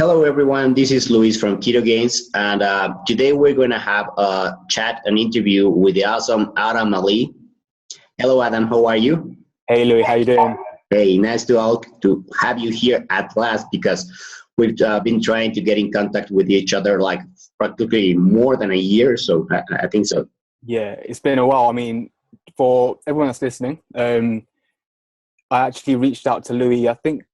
Hello, everyone. This is Luis from Ketogains, and today we're going to have an interview with the awesome Adam Ali. Hello, Adam. How are you? Hey, Louis. How you doing? Hey, nice to have you here at last because we've been trying to get in contact with each other like practically more than a year. So I think so. Yeah, it's been a while. I mean, for everyone that's listening, I actually reached out to Louis. I think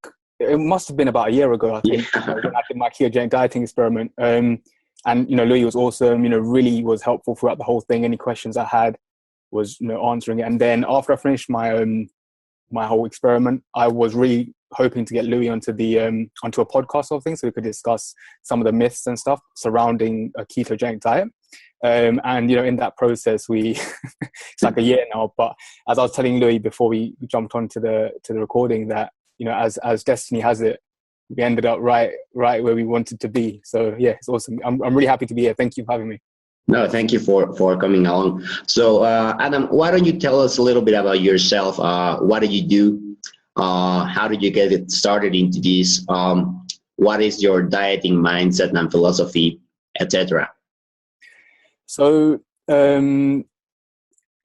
it must have been about a year ago. I think when I did my ketogenic dieting experiment. And Louis was awesome. Really was helpful throughout the whole thing. Any questions I had was answering it. And then after I finished my whole experiment, I was really hoping to get Louis onto a podcast or thing so we could discuss some of the myths and stuff surrounding a ketogenic diet. And in that process, it's like a year now. But as I was telling Louis before we jumped onto the recording, that as destiny has it, we ended up right where we wanted to be. So yeah, it's awesome. I'm really happy to be here. Thank you for having me. No, thank you for coming along. So Adam, why don't you tell us a little bit about yourself? What do you do? How did you get it started into this? What is your dieting mindset and philosophy, etc.? So in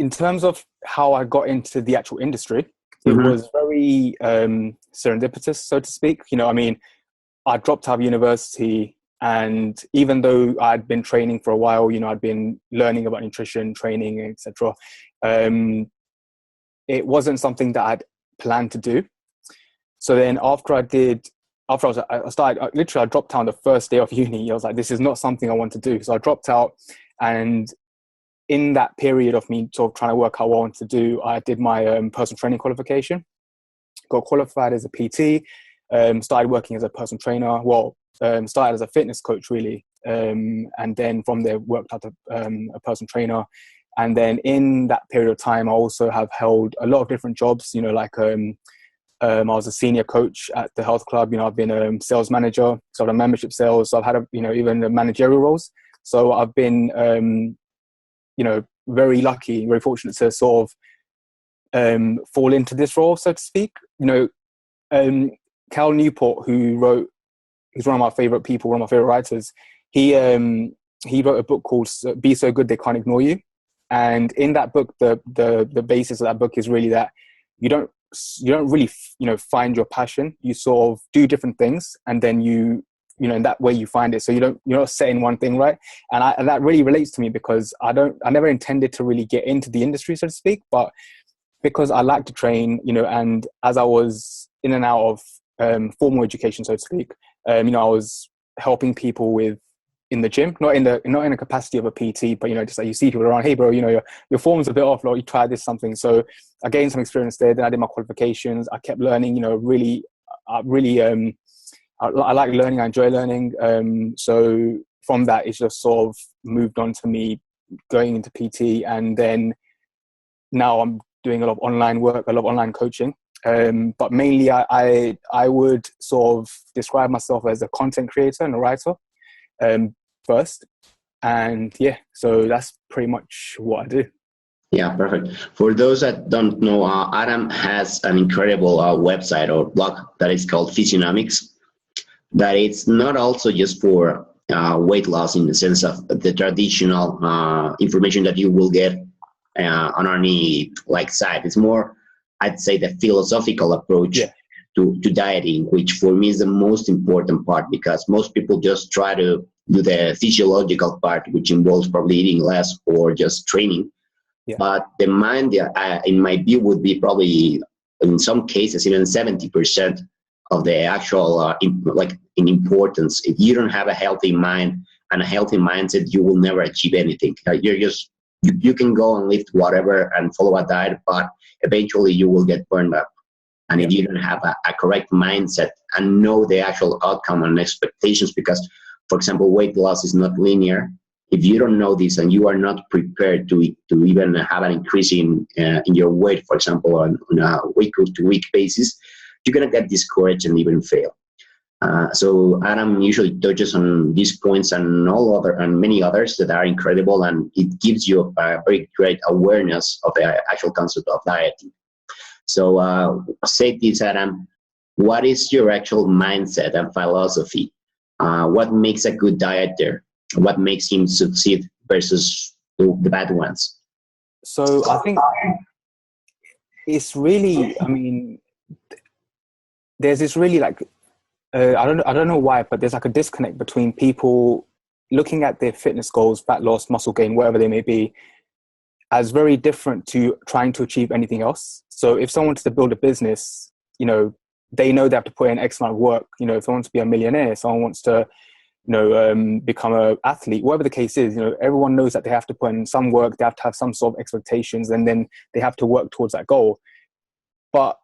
terms of how I got into the actual industry, it was very serendipitous, so to speak. I dropped out of university, and even though I'd been training for a while, I'd been learning about nutrition, training, etc. It wasn't something that I'd planned to do. So then I dropped out on the first day of uni. I was like, this is not something I want to do. So I dropped out, and in that period of me sort of trying to work out what I wanted to do, I did my personal training qualification, got qualified as a PT, started working as a personal trainer. Started as a fitness coach really, and then from there worked out a personal trainer. And then in that period of time, I also have held a lot of different jobs. I was a senior coach at the health club. I've been a sales manager, so I've done membership sales. So I've had even the managerial roles. So I've been very lucky, very fortunate to sort of fall into this role, so to speak. Cal Newport, he's one of my favorite people, one of my favorite writers. He wrote a book called Be So Good They Can't Ignore You. And in that book, the basis of that book is really that you don't really, find your passion. You sort of do different things, and then in that way you find it. So you're not set in one thing, right? And that really relates to me because I never intended to really get into the industry, so to speak, but because I like to train, and as I was in and out of formal education, so to speak, I was helping people in the gym, not in the capacity of a PT, but just like you see people around, hey bro, your form's a bit off, like you try this something. So I gained some experience there. Then I did my qualifications. I kept learning. I like learning. I enjoy learning. So from that, it's just sort of moved on to me going into PT, and then now I'm doing a lot of online work, a lot of online coaching. But mainly, I would sort of describe myself as a content creator and a writer first, and yeah, so that's pretty much what I do. Yeah, perfect. For those that don't know, Adam has an incredible website or blog that is called Physiqonomics. That it's not also just for weight loss in the sense of the traditional information that you will get on any site. It's more, I'd say, the philosophical approach to dieting, which for me is the most important part, because most people just try to do the physiological part, which involves probably eating less or just training. Yeah. But the mind, in my view, would be probably, in some cases, even 70% of the actual, in importance. If you don't have a healthy mind and a healthy mindset, you will never achieve anything. You can go and lift whatever and follow a diet, but eventually you will get burned up. And if you don't have a correct mindset and know the actual outcome and expectations, because, for example, weight loss is not linear. If you don't know this and you are not prepared to even have an increase in your weight, for example, on a week-to-week basis, you're going to get discouraged and even fail. So Adam usually touches on these points and many others that are incredible, and it gives you a very great awareness of the actual concept of dieting. So say this, Adam, what is your actual mindset and philosophy what makes a good dieter, what makes him succeed versus the bad ones? So I think it's really, I mean, there's this really like, I don't know why, but there's like a disconnect between people looking at their fitness goals, fat loss, muscle gain, whatever they may be, as very different to trying to achieve anything else. So if someone wants to build a business, you know, they know they have to put in X amount of work. You know, if someone wants to be a millionaire, someone wants to, you know, become an athlete, whatever the case is, you know, everyone knows that they have to put in some work, they have to have some sort of expectations, and then they have to work towards that goal. But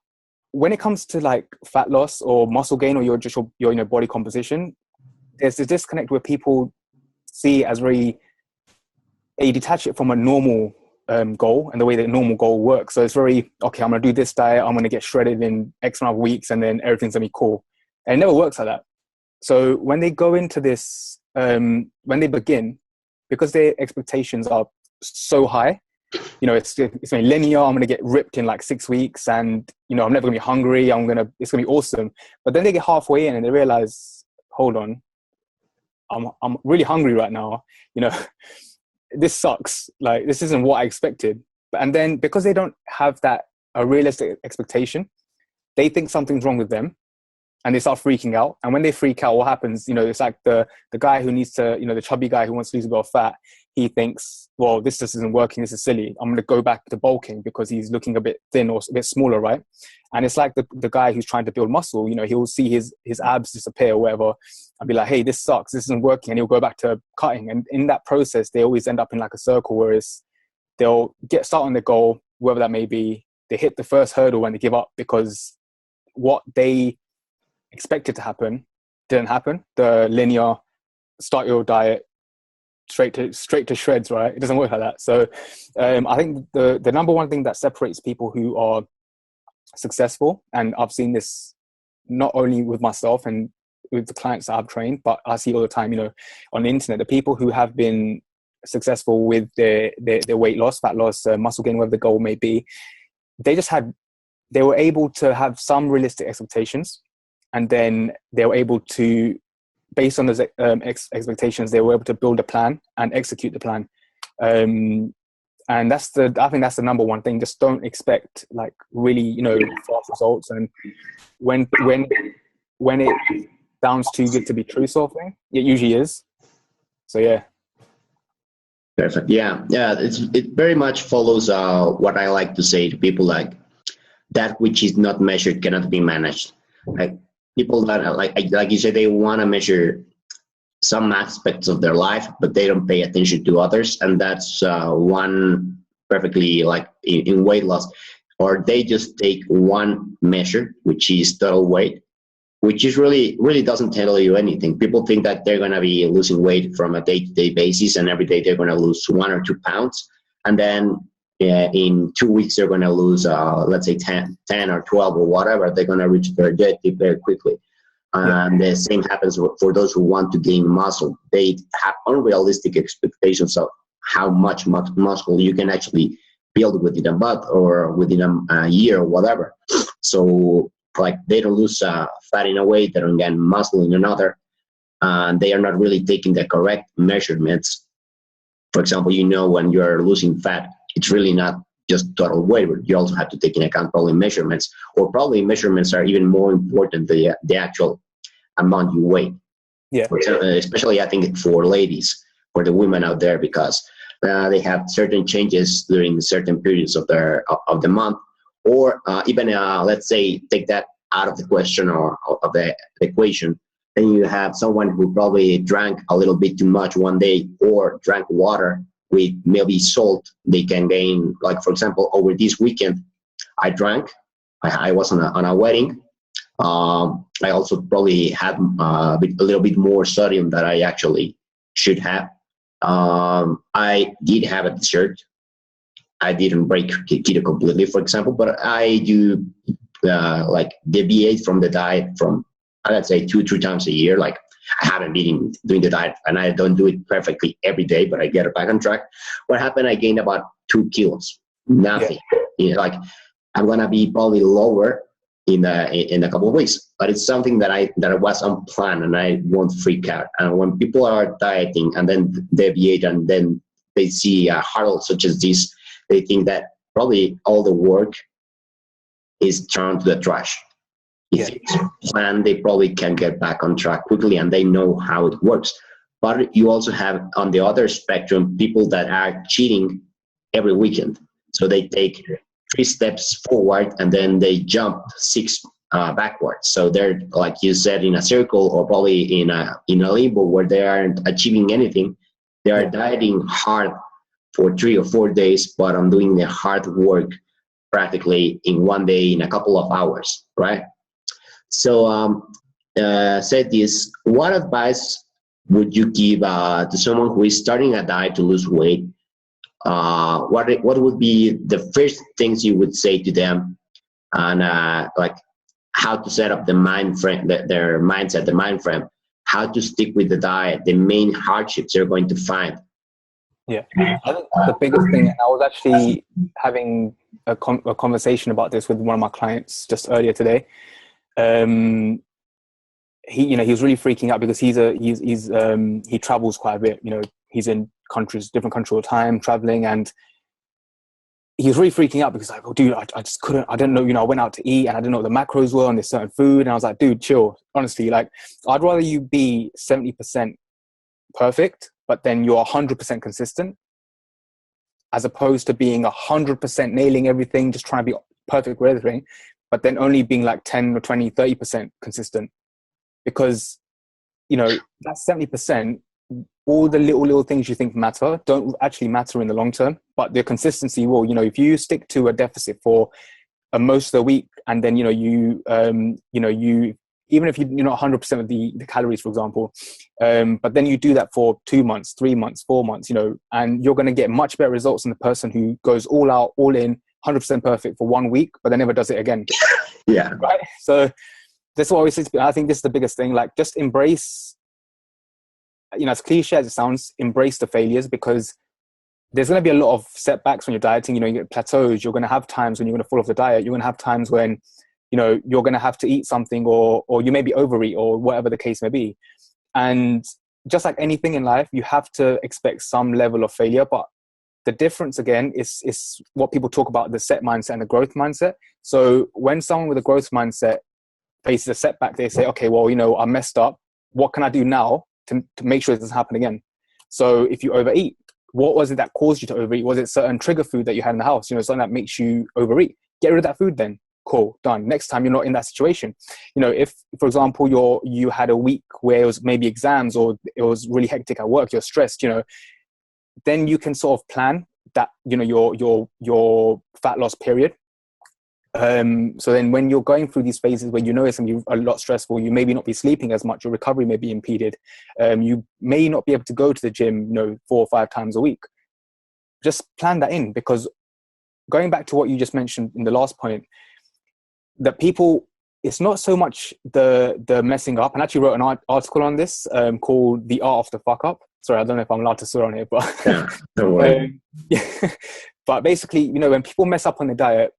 when it comes to like fat loss or muscle gain or your you know, body composition, there's this disconnect where people see it as very, they detach it from a normal goal and the way that a normal goal works. So it's very, okay, I'm going to do this diet, I'm going to get shredded in X amount of weeks, and then everything's going to be cool. And it never works like that. So when they go into this, when they begin, because their expectations are so high, you know, it's very linear. I'm going to get ripped in like 6 weeks, and, you know, I'm never going to be hungry. It's going to be awesome. But then they get halfway in and they realize, hold on, I'm really hungry right now. You know, this sucks. Like, this isn't what I expected. And then because they don't have a realistic expectation, they think something's wrong with them, and they start freaking out. And when they freak out, what happens? You know, it's like the guy who needs to, you know, the chubby guy who wants to lose a bit of fat. He thinks, well, this just isn't working. This is silly. I'm going to go back to bulking because he's looking a bit thin or a bit smaller, right? And it's like the guy who's trying to build muscle. You know, he'll see his abs disappear or whatever, and be like, hey, this sucks. This isn't working. And he'll go back to cutting. And in that process, they always end up in like a circle, whereas they'll start on their goal, whatever that may be. They hit the first hurdle and they give up because what they expected to happen didn't happen. The linear, start your diet, straight to shreds, right? It doesn't work like that. So I think the number one thing that separates people who are successful, and I've seen this not only with myself and with the clients that I've trained, but I see all the time, you know, on the internet, the people who have been successful with their weight loss, fat loss, muscle gain, whatever the goal may be, they were able to have some realistic expectations, and then they were able to, based on those expectations, they were able to build a plan and execute the plan. And I think that's the number one thing. Just don't expect like really, you know, fast results. And when it sounds too good to be true sort of thing, it usually is. So yeah. Perfect. Yeah. It very much follows what I like to say to people, like, that which is not measured cannot be managed. Like, people that are like you said, they want to measure some aspects of their life, but they don't pay attention to others. And that's one perfectly, like in weight loss, or they just take one measure, which is total weight, which is really doesn't tell you anything. People think that they're going to be losing weight from a day-to-day basis, and every day they're going to lose 1 or 2 pounds. And then in 2 weeks, they're going to lose, let's say 10 or 12 or whatever. They're going to reach their objective very quickly. And the same happens for those who want to gain muscle. They have unrealistic expectations of how much muscle you can actually build within a month or within a year or whatever. So, like, they don't lose fat in a way, they don't gain muscle in another, and they are not really taking the correct measurements. For example, you know, when you're losing fat, it's really not just total weight, but you also have to take into account probably measurements, or probably measurements are even more important than the actual amount you weigh. Yeah. Especially, I think, for ladies, for the women out there, because they have certain changes during certain periods of the month, or even let's say, take that out of the question or of the equation. Then you have someone who probably drank a little bit too much one day, or drank water with maybe salt. They can gain, like, for example, over this weekend, I drank. I was on a wedding. I also probably had a little bit more sodium that I actually should have. I did have a dessert. I didn't break keto completely, for example, but I do like deviate from the diet from, let's say, 2-3 times a year. Like, I haven't been doing the diet, and I don't do it perfectly every day, but I get it back on track. What happened? I gained about 2 kilos. Nothing. Yeah. You know, like, I'm gonna be probably lower in a couple of weeks. But it's something that was unplanned, and I won't freak out. And when people are dieting and then deviate, and then they see a hurdle such as this, they think that probably all the work is thrown to the trash. If it's planned, they probably can get back on track quickly, and they know how it works. But you also have, on the other spectrum, people that are cheating every weekend. So they take 3 steps forward and then they jump 6 backwards. So they're, like you said, in a circle, or probably in a limbo where they aren't achieving anything. They are dieting hard for 3 or 4 days, but I'm doing the hard work practically in 1 day, in a couple of hours, right? So said this, what advice would you give to someone who is starting a diet to lose weight? What would be the first things you would say to them, and like how to set up the mind frame, their mindset, the mind frame, how to stick with the diet, the main hardships they're going to find? Yeah, I think the biggest thing, and I was actually having a conversation about this with one of my clients just earlier today. He was really freaking out because he travels quite a bit. He's in different countries all the time, traveling, and he was really freaking out because, like, oh, dude, I just couldn't. I didn't know. I went out to eat and I didn't know what the macros were on this certain food, and I was like, dude, chill. Honestly, like, I'd rather you be 70% perfect, but then you're 100% consistent, as opposed to being 100% nailing everything, just trying to be perfect with everything, but then only being like 10 or 20, 30% consistent. Because, that 70%, all the little things you think matter don't actually matter in the long term, but the consistency will. If you stick to a deficit for most of the week, and then you even if you're not 100% of the calories, for example, but then you do that for 2 months, 3 months, 4 months, and you're going to get much better results than the person who goes all out, all in, 100% perfect for 1 week, but then never does it again. Yeah. Right. So that's what I think this is the biggest thing. Like, just embrace, as cliche as it sounds, embrace the failures, because there's going to be a lot of setbacks when you're dieting. You get plateaus. You're going to have times when you're going to fall off the diet. You're going to have times when, you're going to have to eat something, or you maybe overeat, or whatever the case may be. And just like anything in life, you have to expect some level of failure. But the difference, again, is what people talk about, the set mindset and the growth mindset. So when someone with a growth mindset faces a setback, they say, okay, well, I messed up. What can I do now to make sure it doesn't happen again? So if you overeat, what was it that caused you to overeat? Was it certain trigger food that you had in the house? Something that makes you overeat. Get rid of that food then. Cool, done. Next time you're not in that situation. If, for example, you had a week where it was maybe exams, or it was really hectic at work, you're stressed, then you can sort of plan that, your fat loss period. So then when you're going through these phases where it's going to be a lot stressful, you maybe not be sleeping as much, your recovery may be impeded. You may not be able to go to the gym, 4 or 5 times a week. Just plan that in, because going back to what you just mentioned in the last point, that people, it's not so much the messing up. And I actually wrote an article on this called The Art of the Fuck Up. Sorry, I don't know if I'm allowed to swear on it, but yeah, don't worry. But basically, when people mess up on the diet,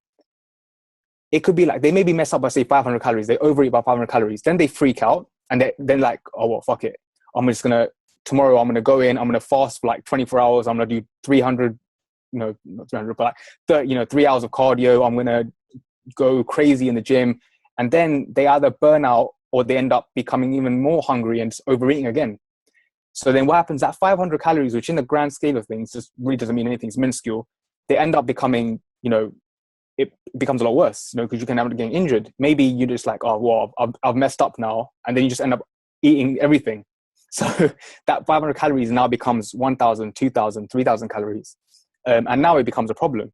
it could be like they maybe mess up by, say, 500 calories. They overeat by 500 calories. Then they freak out, and then like, oh, well, fuck it. Tomorrow I'm going to go in, I'm going to fast for like 24 hours. I'm going to do 300, not 300, but like 3 hours of cardio. I'm going to go crazy in the gym. And then they either burn out, or they end up becoming even more hungry and overeating again. So then what happens, that 500 calories, which in the grand scale of things just really doesn't mean anything, it's minuscule, they end up becoming, it becomes a lot worse, because you can end up getting injured. Maybe you're just like, oh, well, I've messed up now. And then you just end up eating everything. So that 500 calories now becomes 1,000, 2,000, 3,000 calories. And now it becomes a problem.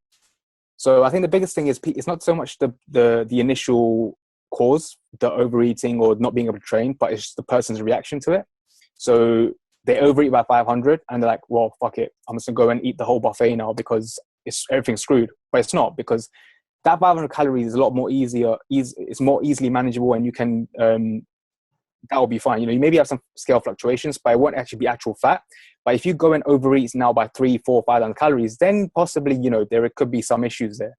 So I think the biggest thing is, it's not so much the initial cause, the overeating or not being able to train, but it's just the person's reaction to it. So they overeat by 500 and they're like, well, fuck it, I'm just gonna go and eat the whole buffet now because everything's screwed. But it's not, because that 500 calories is a lot more it's more easily manageable, and you can that will be fine. You maybe have some scale fluctuations, but it won't actually be actual fat. But if you go and overeat now by 3, 4, 500 calories, then possibly, there could be some issues there.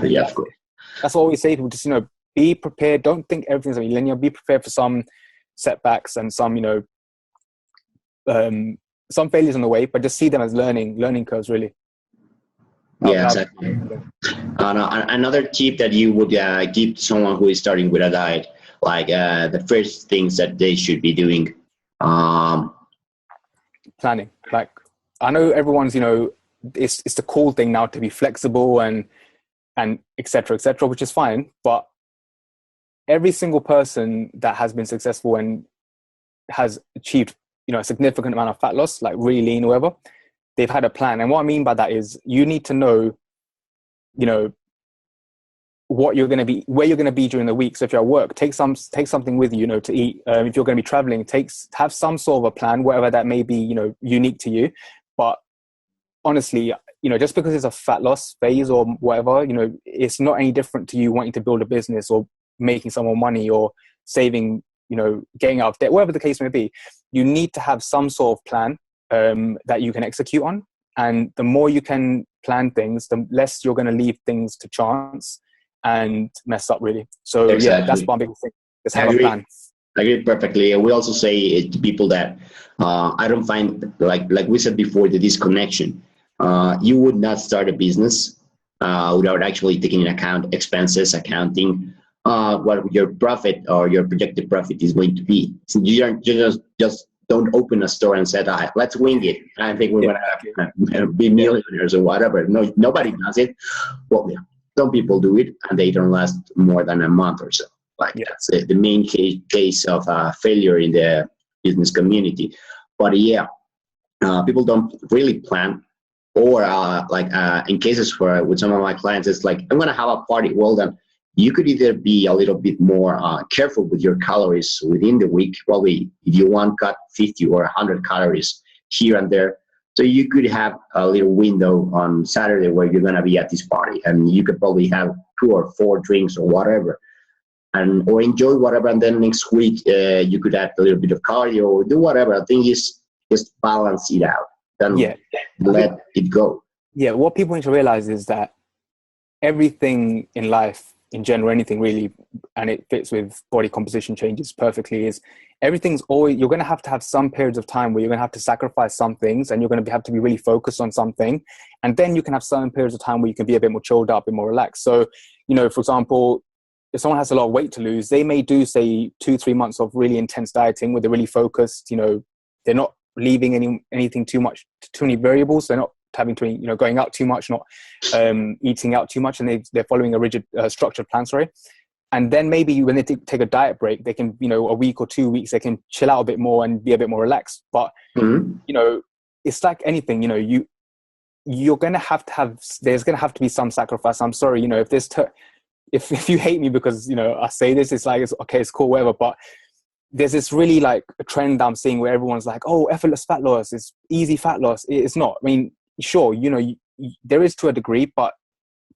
Yeah, of course. That's what we say to people, just, be prepared. Don't think everything's going to be linear. Be prepared for some setbacks and some, some failures on the way, but just see them as learning curves, really. Yeah, exactly. Another tip that you would give to someone who is starting with a diet, like the first things that they should be doing. Planning. Like, I know everyone's, it's the cool thing now to be flexible and et cetera, which is fine. But every single person that has been successful and has achieved, a significant amount of fat loss, like really lean or whatever, they've had a plan. And what I mean by that is you need to know, what you're going to be, where you're going to be during the week. So if you're at work, take something with you, to eat. If you're going to be traveling, have some sort of a plan, whatever that may be, unique to you. But honestly, just because it's a fat loss phase or whatever, it's not any different to you wanting to build a business or making some more money or saving, getting out of debt, whatever the case may be. You need to have some sort of plan that you can execute on. And the more you can plan things, the less you're going to leave things to chance and mess up, really. So exactly. Yeah, that's one big thing. Just have a plan. I agree perfectly. We also say to people that I don't find, like we said before, the disconnection. You would not start a business without actually taking into account expenses, accounting, what your profit or your projected profit is going to be. So you just don't open a store and say, let's wing it. I think we're going to be millionaires or whatever. No, nobody does it. Well, yeah, some people do it and they don't last more than a month or so. That's the main case of failure in the business community. But people don't really plan. Or in cases with some of my clients, it's like, I'm going to have a party. Well, then you could either be a little bit more careful with your calories within the week. Probably if you want, cut 50 or 100 calories here and there. So you could have a little window on Saturday where you're going to be at this party, and you could probably have 2 or 4 drinks or whatever, or enjoy whatever. And then next week you could add a little bit of cardio or do whatever. I think is just balance it out. Then let it go. Yeah, what people need to realize is that everything in life, in general, anything really, and it fits with body composition changes perfectly, is everything's always, you're going to have some periods of time where you're going to have to sacrifice some things and you're going to have to be really focused on something. And then you can have certain periods of time where you can be a bit more chilled out, a bit more relaxed. So, for example, if someone has a lot of weight to lose, they may do, say, 2-3 months of really intense dieting where they're really focused. They're not leaving anything too many variables. They're not having to, going out too much, not eating out too much, and they're following a rigid structured plan, and then maybe when they take a diet break, they can, a week or 2 weeks, they can chill out a bit more and be a bit more relaxed. But it's like anything, you're gonna there's gonna have to be some sacrifice. I'm sorry, if you hate me because I say this, it's like, it's okay, it's cool, whatever, but there's this really like a trend I'm seeing where everyone's like, oh, effortless fat loss, it's easy fat loss. It's not. I mean, sure, there is to a degree, but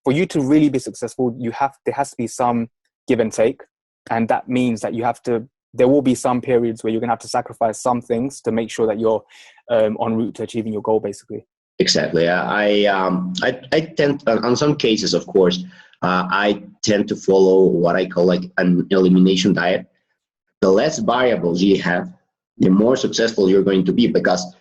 for you to really be successful, there has to be some give and take. And that means that there will be some periods where you're going to have to sacrifice some things to make sure that you're en route to achieving your goal, basically. Exactly. I tend, on some cases, of course, I tend to follow what I call like an elimination diet. The less variables you have, the more successful you're going to be, because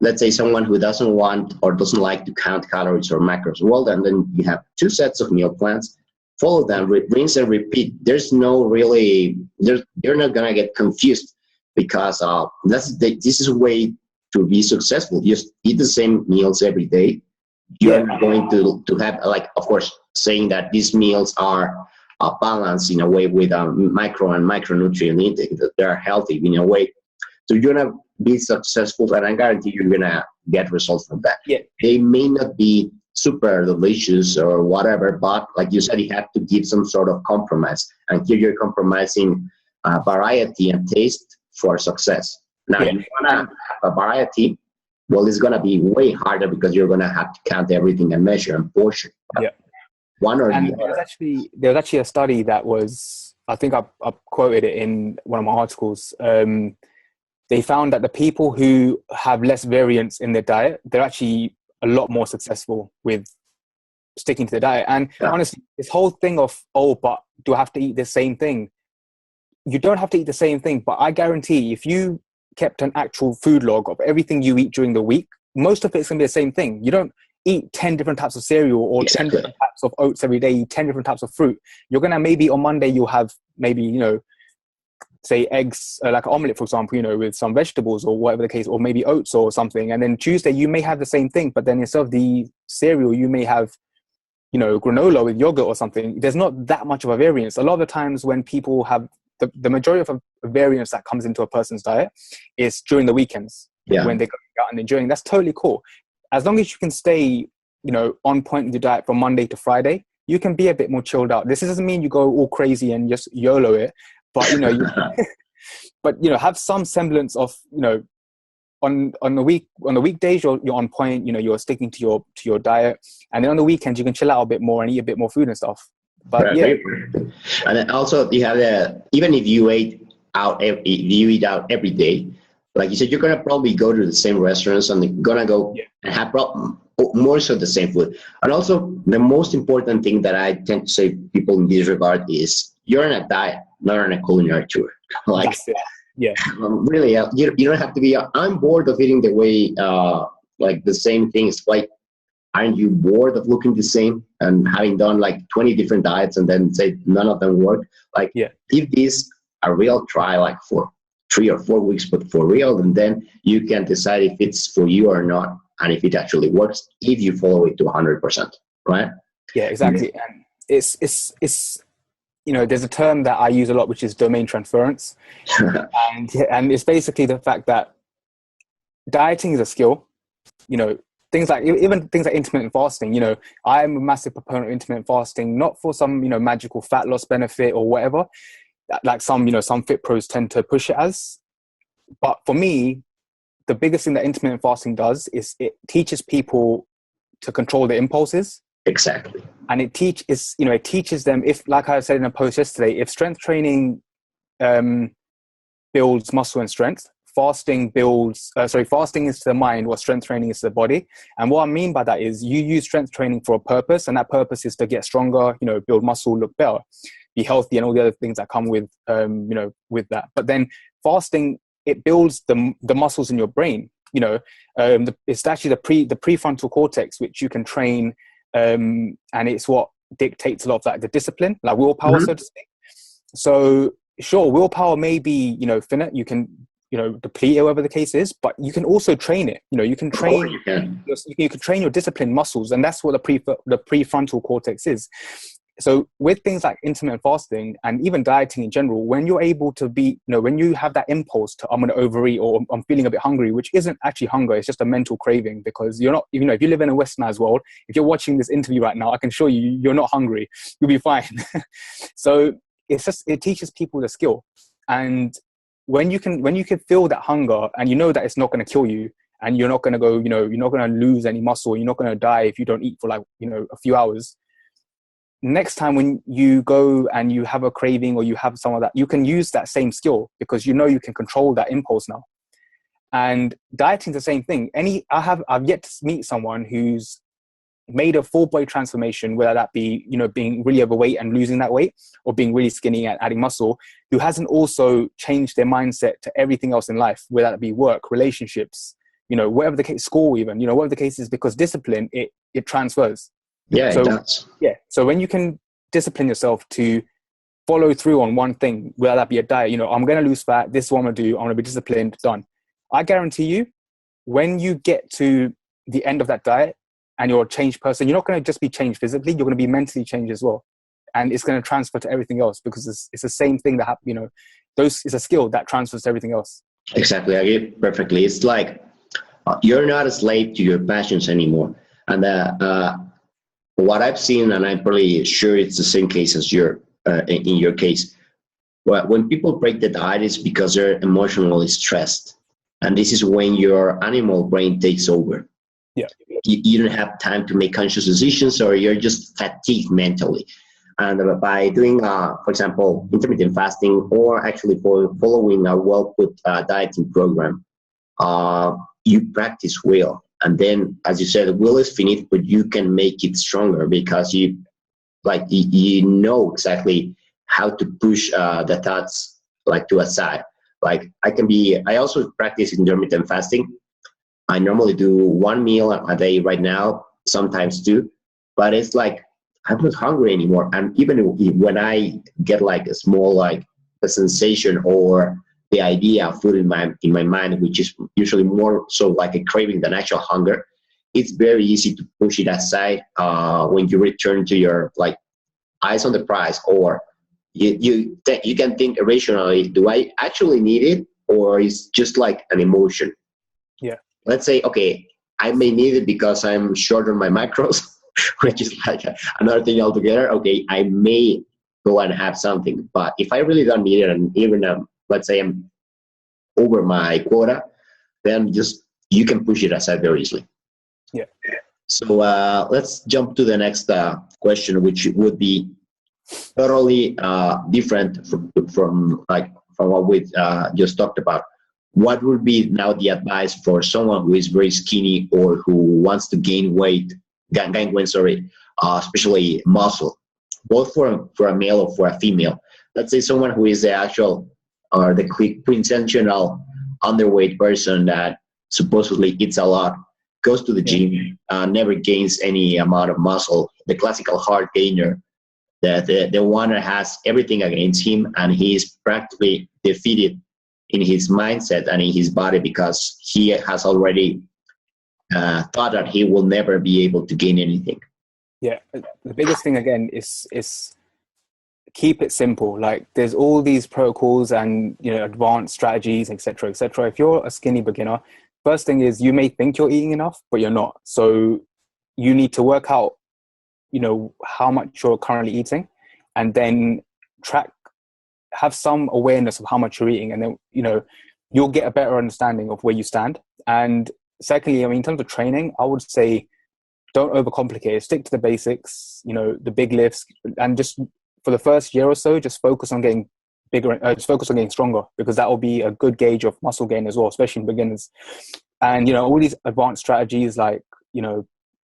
let's say someone who doesn't want or doesn't like to count calories or macros, well, then you have 2 sets of meal plans, follow them, rinse and repeat. There's no really, you're not going to get confused, because this is a way to be successful. Just eat the same meals every day. You're not going to have, like, of course, saying that these meals are balanced in a way with micro and micronutrient intake, that they're healthy in a way. So you're going to be successful, and I guarantee you're going to get results from that. Yeah. They may not be super delicious or whatever, but like you said, you have to give some sort of compromise. And here you're compromising variety and taste for success. Now, you want to have a variety, well, it's going to be way harder because you're going to have to count everything and measure and portion. One or the other. There was actually a study that was, I think I quoted it in one of my articles. They found that the people who have less variance in their diet, they're actually a lot more successful with sticking to the diet. And honestly, this whole thing of, oh, but do I have to eat the same thing? You don't have to eat the same thing, but I guarantee if you kept an actual food log of everything you eat during the week, most of it's going to be the same thing. You don't eat 10 different types of cereal or 10 different types of oats every day, 10 different types of fruit. You're going to maybe on Monday, you'll have maybe, you know, say eggs, like an omelet, for example, you know, with some vegetables or whatever the case, or maybe oats or something. And then Tuesday, you may have the same thing, but then instead of the cereal, you may have, you know, granola with yogurt or something. There's not that much of a variance. A lot of the times when people have the majority of a variance that comes into a person's diet is during the weekends when they go out and enjoying. That's totally cool. As long as you can stay, you know, on point with your diet from Monday to Friday, you can be a bit more chilled out. This doesn't mean you go all crazy and just YOLO it, but, you know, but, you know, have some semblance of, you know, on the weekdays, you're on point, you know, you're sticking to your diet. And then on the weekends, you can chill out a bit more and eat a bit more food and stuff. But yeah. And then also you have even if you eat out every day, like you said, you're gonna probably go to the same restaurants and they're gonna go and have more so the same food. And also the most important thing that I tend to say to people in this regard is you're on a diet, not on a culinary tour. Like, that's it. Yeah. Really, you don't have to be. I'm bored of eating the way like the same things. Like, aren't you bored of looking the same and having done like 20 different diets and then say none of them work? Like, give this a real try, like for 3 or 4 weeks, but for real, and then you can decide if it's for you or not, and if it actually works, if you follow it to 100%, right? Yeah, exactly. And it's you know, there's a term that I use a lot, which is domain transference, and it's basically the fact that dieting is a skill. You know, things like intermittent fasting. You know, I'm a massive proponent of intermittent fasting, not for some, you know, magical fat loss benefit or whatever, like some, you know, some fit pros tend to push it as. But for me, the biggest thing that intermittent fasting does is it teaches people to control their impulses. Exactly. And it teaches them, if, like I said in a post yesterday, if strength training builds muscle and strength, fasting is to the mind what strength training is to the body. And what I mean by that is you use strength training for a purpose, and that purpose is to get stronger, you know, build muscle, look better, be healthy, and all the other things that come with, you know, with that. But then fasting, it builds the muscles in your brain. You know, it's actually the prefrontal cortex, which you can train, and it's what dictates a lot of like the discipline, like willpower, so to speak. So sure, willpower may be, you know, finite. You can, you know, deplete it, whatever the case is, but you can also train it. You know, you can train, you can train your discipline muscles, and that's what the prefrontal cortex is. So with things like intermittent fasting and even dieting in general, when you're able to be, you know, when you have that impulse to, I'm going to overeat, or I'm feeling a bit hungry, which isn't actually hunger, it's just a mental craving, because you're not, you know, if you live in a westernized world, if you're watching this interview right now, I can assure you, you're not hungry. You'll be fine. So it teaches people the skill. And when you can feel that hunger and you know that it's not going to kill you, and you're not going to go, you know, you're not going to lose any muscle, you're not going to die if you don't eat for like, you know, a few hours. Next time when you go and you have a craving or you have some of that, you can use that same skill because you know you can control that impulse now. And dieting is the same thing. I've yet to meet someone who's made a full body transformation, whether that be, you know, being really overweight and losing that weight, or being really skinny and adding muscle, who hasn't also changed their mindset to everything else in life, whether that be work, relationships, you know, whatever the case, school even, you know, whatever the case is, because discipline, it transfers. Yeah, so, it does. Yeah. So when you can discipline yourself to follow through on one thing, whether that be a diet, you know, I'm going to lose fat, this is what I'm going to do, I'm going to be disciplined, done. I guarantee you, when you get to the end of that diet and you're a changed person, you're not going to just be changed physically, you're going to be mentally changed as well. And it's going to transfer to everything else, because it's the same thing that happens, you know, it's a skill that transfers to everything else. Exactly. I get it perfectly. It's like you're not a slave to your passions anymore. And what I've seen, and I'm pretty sure it's the same case as in your case, when people break the diet, it's because they're emotionally stressed. And this is when your animal brain takes over. Yeah. You don't have time to make conscious decisions, or you're just fatigued mentally. And by doing, for example, intermittent fasting, or actually following a well-put dieting program, you practice will. And then, as you said, the will is finite, but you can make it stronger because you know exactly how to push the thoughts like to a side. Like I also practice intermittent fasting. I normally do one meal a day right now, sometimes two, but it's like I'm not hungry anymore. And even when I get like a small like a sensation or the idea of food in my mind, which is usually more so like a craving than actual hunger, it's very easy to push it aside when you return to your like eyes on the prize, or you can think rationally, do I actually need it, or is just like an emotion? Yeah. Let's say, okay, I may need it because I'm short on my macros, which is like another thing altogether. Okay, I may go and have something, but if I really don't need it, and even let's say I'm over my quota, then just you can push it aside very easily. Yeah. So let's jump to the next question, which would be totally different from what we just talked about. What would be now the advice for someone who is very skinny or who wants to gain weight, especially muscle, both for a male or for a female? Let's say someone who is the actual or the quintessential underweight person that supposedly eats a lot, goes to the gym, never gains any amount of muscle, the classical hard gainer, the one that has everything against him, and he is practically defeated in his mindset and in his body because he has already thought that he will never be able to gain anything. Yeah, the biggest thing again is keep it simple. Like there's all these protocols and advanced strategies, etc., etc. If you're a skinny beginner, first thing is you may think you're eating enough, but you're not. So you need to work out how much you're currently eating, and then have some awareness of how much you're eating, and then you'll get a better understanding of where you stand. And secondly, in terms of training, I would say don't overcomplicate it. Stick to the basics, the big lifts, and just for the first year or so, just focus on getting bigger, just focus on getting stronger, because that will be a good gauge of muscle gain as well, especially in beginners. And all these advanced strategies, like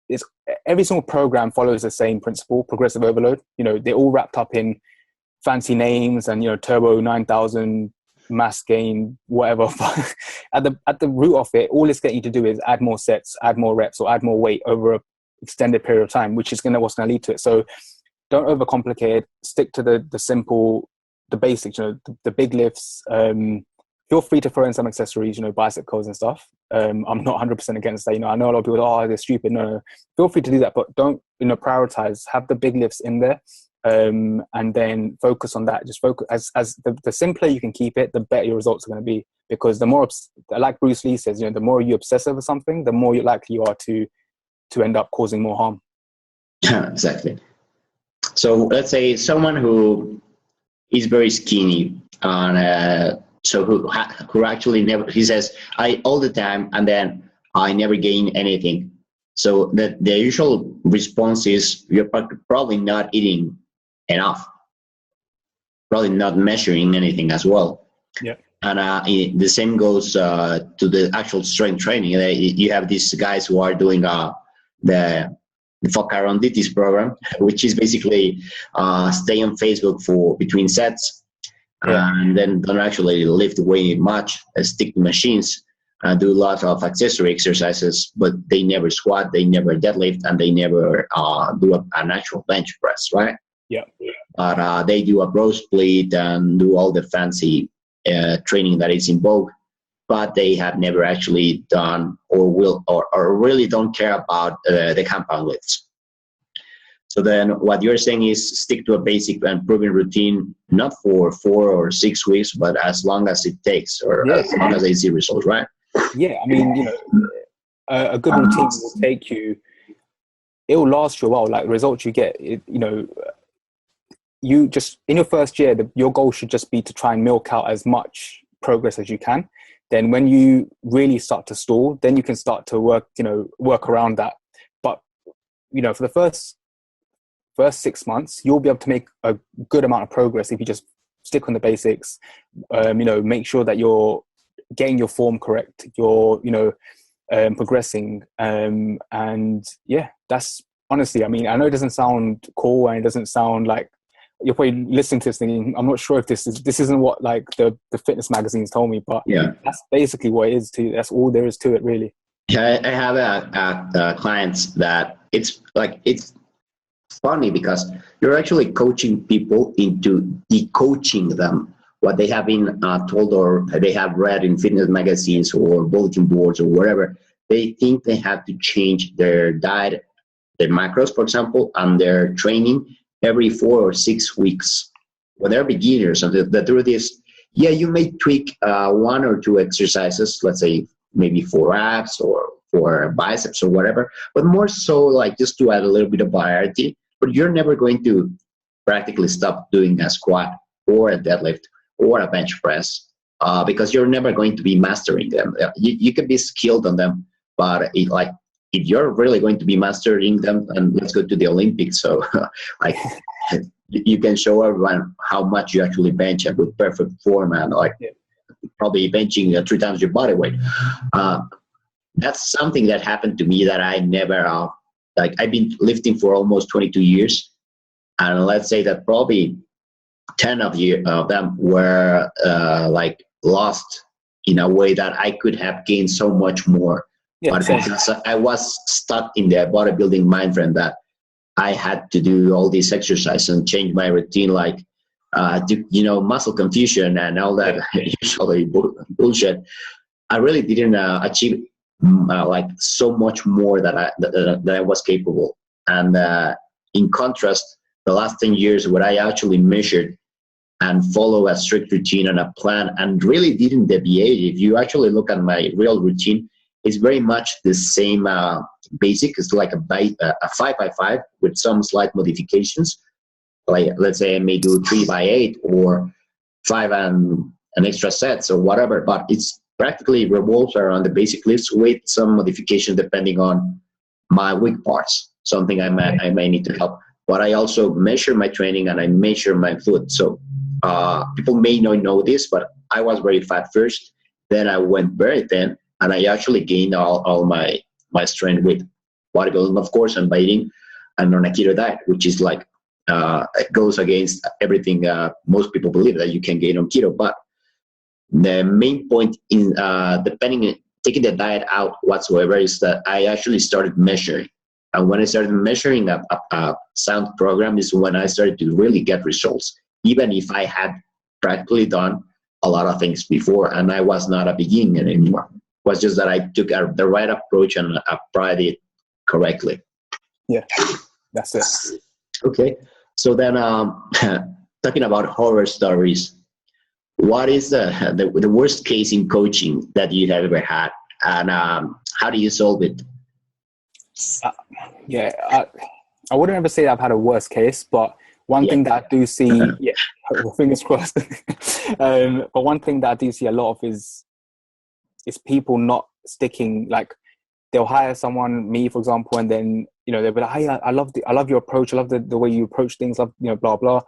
it's every single program follows the same principle: progressive overload. They're all wrapped up in fancy names and turbo 9000, mass gain, whatever. at the root of it, all it's getting you to do is add more sets, add more reps, or add more weight over a extended period of time, which is what's going to lead to it. So don't overcomplicate it. Stick to the simple, the basics. The big lifts. Feel free to throw in some accessories, bicep curls and stuff. I'm not 100% against that. I know a lot of people, they're stupid. No. Feel free to do that, but don't prioritize. Have the big lifts in there. And then focus on that. Just focus as the simpler you can keep it, the better your results are going to be. Because the more, like Bruce Lee says, the more you obsess over something, the more likely you are to end up causing more harm. Yeah, exactly. So let's say someone who is very skinny and so who actually never, he says, I all the time, and then I never gain anything. So the usual response is you're probably not eating enough, probably not measuring anything as well. Yeah. And the same goes to the actual strength training. You have these guys who are doing the Physiqonomics program, which is basically stay on Facebook for between sets, and then don't actually lift way much, stick to machines, do a lot of accessory exercises, but they never squat, they never deadlift, and they never do an actual bench press, right? Yeah. But they do a bro split and do all the fancy training that is in vogue, but they have never actually done or really don't care about the compound lifts. So then what you're saying is stick to a basic and proven routine, not for 4 or 6 weeks, but as long as it takes, or as long as they see results, right? Yeah, a good routine will take you, it will last you a while. Like the results you get, you just, in your first year, your goal should just be to try and milk out as much progress as you can. Then when you really start to stall, then you can start to work around that. But, for the first 6 months, you'll be able to make a good amount of progress if you just stick on the basics, make sure that you're getting your form correct, you're progressing. And yeah, that's honestly, I mean, I know it doesn't sound cool and it doesn't sound like, you're probably listening to this thinking, I'm not sure if this isn't what like the fitness magazines told me, but Yeah. that's basically what it is to, that's all there is to it, really. Yeah, I have clients that it's funny because you're actually coaching people into de-coaching them what they have been told or they have read in fitness magazines or bulletin boards or whatever. They think they have to change their diet, their macros, for example, and their training every 4 or 6 weeks. When they're beginners, and the truth is, yeah, you may tweak 1 or 2 exercises, let's say maybe 4 abs or 4 biceps or whatever, but more so like just to add a little bit of variety. But you're never going to practically stop doing a squat or a deadlift or a bench press because you're never going to be mastering them. You can be skilled on them, but if you're really going to be mastering them, and let's go to the Olympics, so like you can show everyone how much you actually bench with perfect form and probably benching 3 times your body weight. That's something that happened to me that I never I've been lifting for almost 22 years, and let's say that probably 10 of them were lost in a way that I could have gained so much more. Yeah, but because I was stuck in the bodybuilding mind frame that I had to do all these exercises and change my routine, muscle confusion and all that usually bullshit. I really didn't achieve so much more that I was capable. And in contrast, the last 10 years, what I actually measured and follow a strict routine and a plan and really didn't deviate. If you actually look at my real routine, it's very much the same basic. It's like a 5x5 with some slight modifications. Like let's say I may do 3x8 or 5 and an extra sets or whatever, but it's practically revolves around the basic lifts with some modification depending on my weak parts, something I may need to help. But I also measure my training and I measure my food. So people may not know this, but I was very fat first. Then I went very thin, and I actually gained all my strength with bodybuilding, of course, and by eating and on a keto diet, which is it goes against everything most people believe that you can gain on keto. But the main point in taking the diet out whatsoever is that I actually started measuring. And when I started measuring a sound program is when I started to really get results, even if I had practically done a lot of things before and I was not a beginner anymore. It was just that I took the right approach and applied it correctly. Yeah, that's it. Okay. So then talking about horror stories, what is the worst case in coaching that you have ever had, and how do you solve it? I wouldn't ever say that I've had a worst case, but one thing that I do see, fingers crossed. But one thing that I do see a lot of is people not sticking. Like they'll hire someone, me for example, and then they'll be like, "Hey, I love your approach. I love the way you approach things. Love blah blah."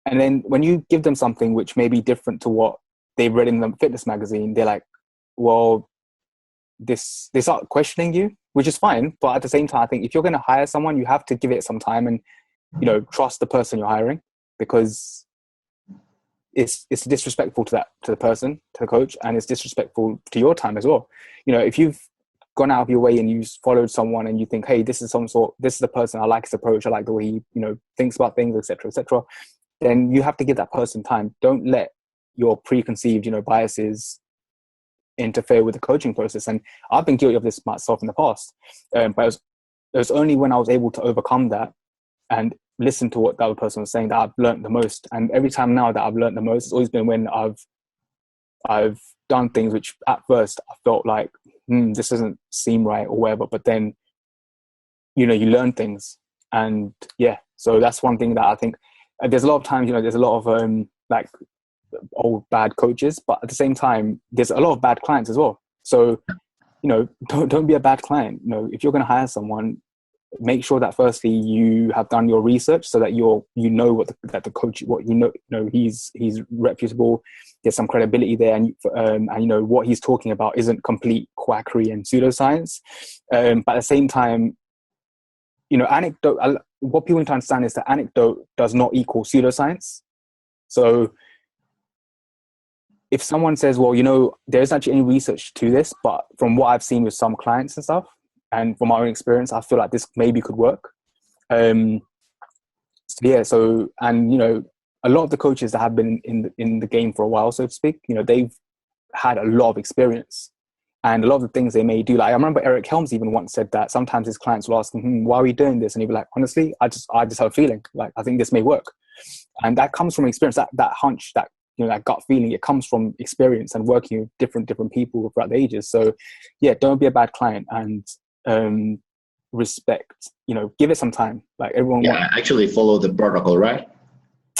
And then when you give them something which may be different to what they've read in the fitness magazine, they're like, "Well, they start questioning you," which is fine. But at the same time, I think if you're going to hire someone, you have to give it some time and trust the person you're hiring, because it's disrespectful to the person, to the coach, and it's disrespectful to your time as well. If you've gone out of your way and you followed someone and you think, hey, this is the person, I like his approach, I like the way he thinks about things, etc., then you have to give that person time. Don't let your preconceived biases interfere with the coaching process. And I've been guilty of this myself in the past, but it was only when I was able to overcome that and listen to what the other person was saying that I've learned the most. And every time now that I've learned the most, it's always been when I've done things which at first I felt like this doesn't seem right or whatever, but then you learn things. And so that's one thing that I think there's a lot of times there's a lot of old bad coaches, but at the same time there's a lot of bad clients as well. So don't be a bad client. If you're going to hire someone, make sure that firstly you have done your research so that that the coach, he's reputable, there's some credibility there, and what he's talking about isn't complete quackery and pseudoscience. But at the same time, what people need to understand is that anecdote does not equal pseudoscience. So if someone says, well, there isn't actually any research to this, but from what I've seen with some clients and stuff, and from my own experience, I feel like this maybe could work. And a lot of the coaches that have been in the game for a while, so to speak, they've had a lot of experience, and a lot of the things they may do. Like I remember Eric Helms even once said that sometimes his clients will ask him, "Why are we doing this?" And he'd be like, "Honestly, I just have a feeling. Like I think this may work," and that comes from experience. That hunch, that gut feeling, it comes from experience and working with different people throughout the ages. So, yeah, don't be a bad client and respect. Give it some time. Like everyone. Yeah, actually follow the protocol, right?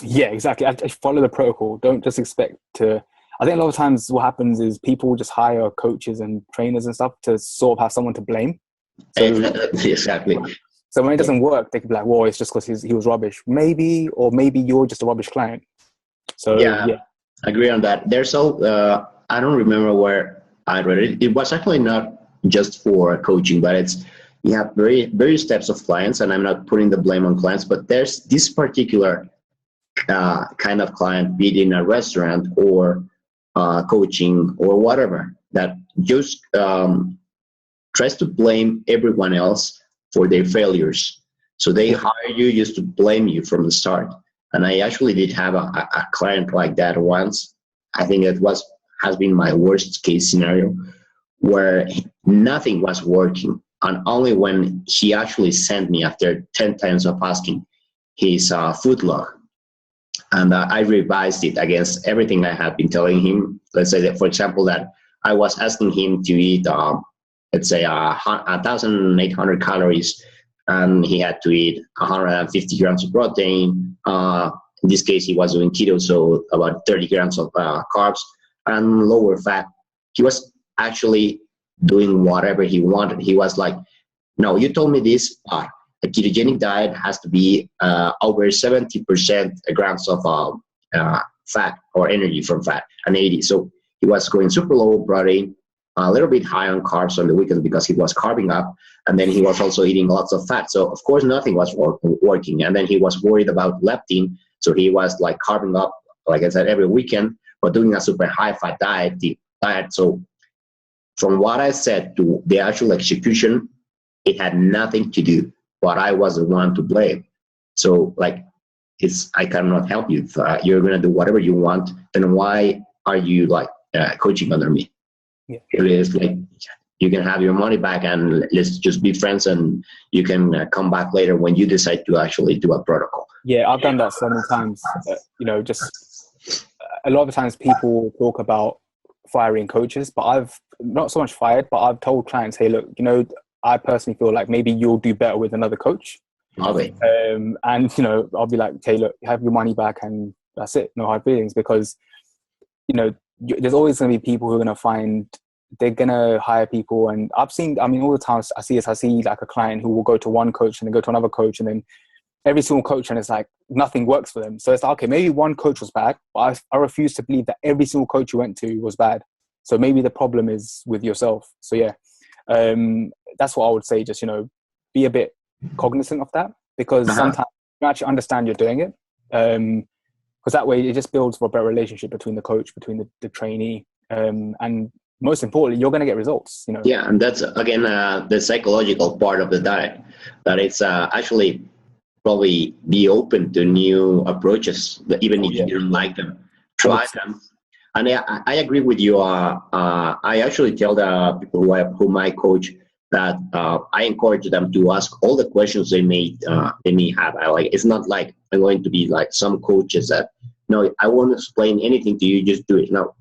Yeah, exactly. I follow the protocol. Don't just expect to. I think a lot of times what happens is people just hire coaches and trainers and stuff to sort of have someone to blame. So, exactly. So when it doesn't work, they could be like, well, it's just because he was rubbish. Maybe you're just a rubbish client. So yeah. I agree on that. There's I don't remember where I read it. It was actually not just for coaching, but you have various types of clients, and I'm not putting the blame on clients, but there's this particular kind of client, be it in a restaurant or coaching or whatever, that just tries to blame everyone else for their failures. So they hire you just to blame you from the start. And I actually did have a client like that once. I think it has been my worst case scenario, where nothing was working. And only when he actually sent me, after 10 times of asking, his food log. And I revised it against everything I had been telling him. Let's say that, for example, that I was asking him to eat, let's say, 1,800 calories, and he had to eat 150 grams of protein. In this case, he was doing keto, so about 30 grams of carbs and lower fat. He was actually doing whatever he wanted. He was like, no, you told me this, a ketogenic diet has to be over 70% grams of fat or energy from fat, and 80. So he was going super low protein, a little bit high on carbs on the weekends because he was carving up, and then he was also eating lots of fat. So of course nothing was working. And then he was worried about leptin, so he was like carving up, like I said, every weekend, but doing a super high fat diet. So from what I said to the actual execution, it had nothing to do. But I was the one to blame. So like, I cannot help you. If you're going to do whatever you want, then why are you like coaching under me? Yeah. It is like, you can have your money back and let's just be friends, and you can come back later when you decide to actually do a protocol. Yeah, I've done that so many times. Just a lot of the times people talk about firing coaches, but I've not so much fired, but I've told clients, hey, look, I personally feel like maybe you'll do better with another coach. Okay. And, I'll be like, okay, look, have your money back and that's it. No hard feelings, because, there's always going to be people who are going to find, they're going to hire people. And I've seen, all the time I see like a client who will go to one coach and then go to another coach, and then every single coach, and it's like nothing works for them. So it's like, okay, maybe one coach was bad, but I refuse to believe that every single coach you went to was bad. So maybe the problem is with yourself. So yeah. That's what I would say. Just, be a bit cognizant of that, because sometimes you actually understand you're doing it. Because that way it just builds for a better relationship between the coach, between the trainee, and most importantly, you're going to get results. Yeah, and that's again the psychological part of the diet. That it's actually probably be open to new approaches, even if you don't like them. Try them. And I agree with you. I actually tell the people whom I coach that I encourage them to ask all the questions they may have. It's not like I'm going to be like some coaches that, no, I won't explain anything to you, just do it. No,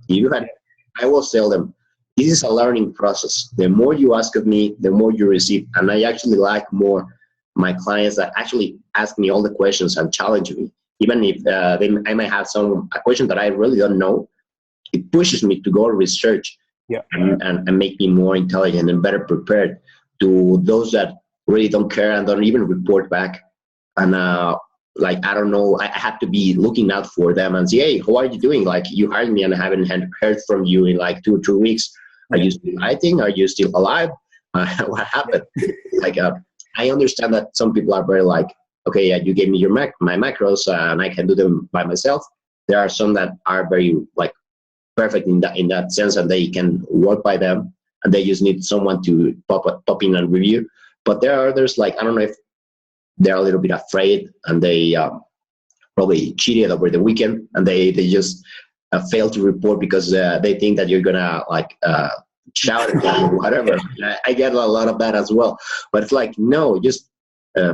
I will tell them, this is a learning process. The more you ask of me, the more you receive. And I actually like more my clients that actually ask me all the questions and challenge me. Even if I might have a question that I really don't know, it pushes me to go research and make me more intelligent and better prepared to those that really don't care and don't even report back. And I don't know, I have to be looking out for them and say, hey, how are you doing? Like, you hired me and I haven't heard from you in like 2 or 3 weeks. Are you still dieting? Are you still alive? What happened? Like, I understand that some people are very like, okay, yeah, you gave me my macros, and I can do them by myself. There are some that are very like perfect in that sense, and they can work by them, and they just need someone to pop in and review. But there are others, like, I don't know if they're a little bit afraid, and they probably cheated over the weekend, and they just fail to report because they think that you're gonna like shout at them or whatever. I get a lot of that as well, but it's like, no, just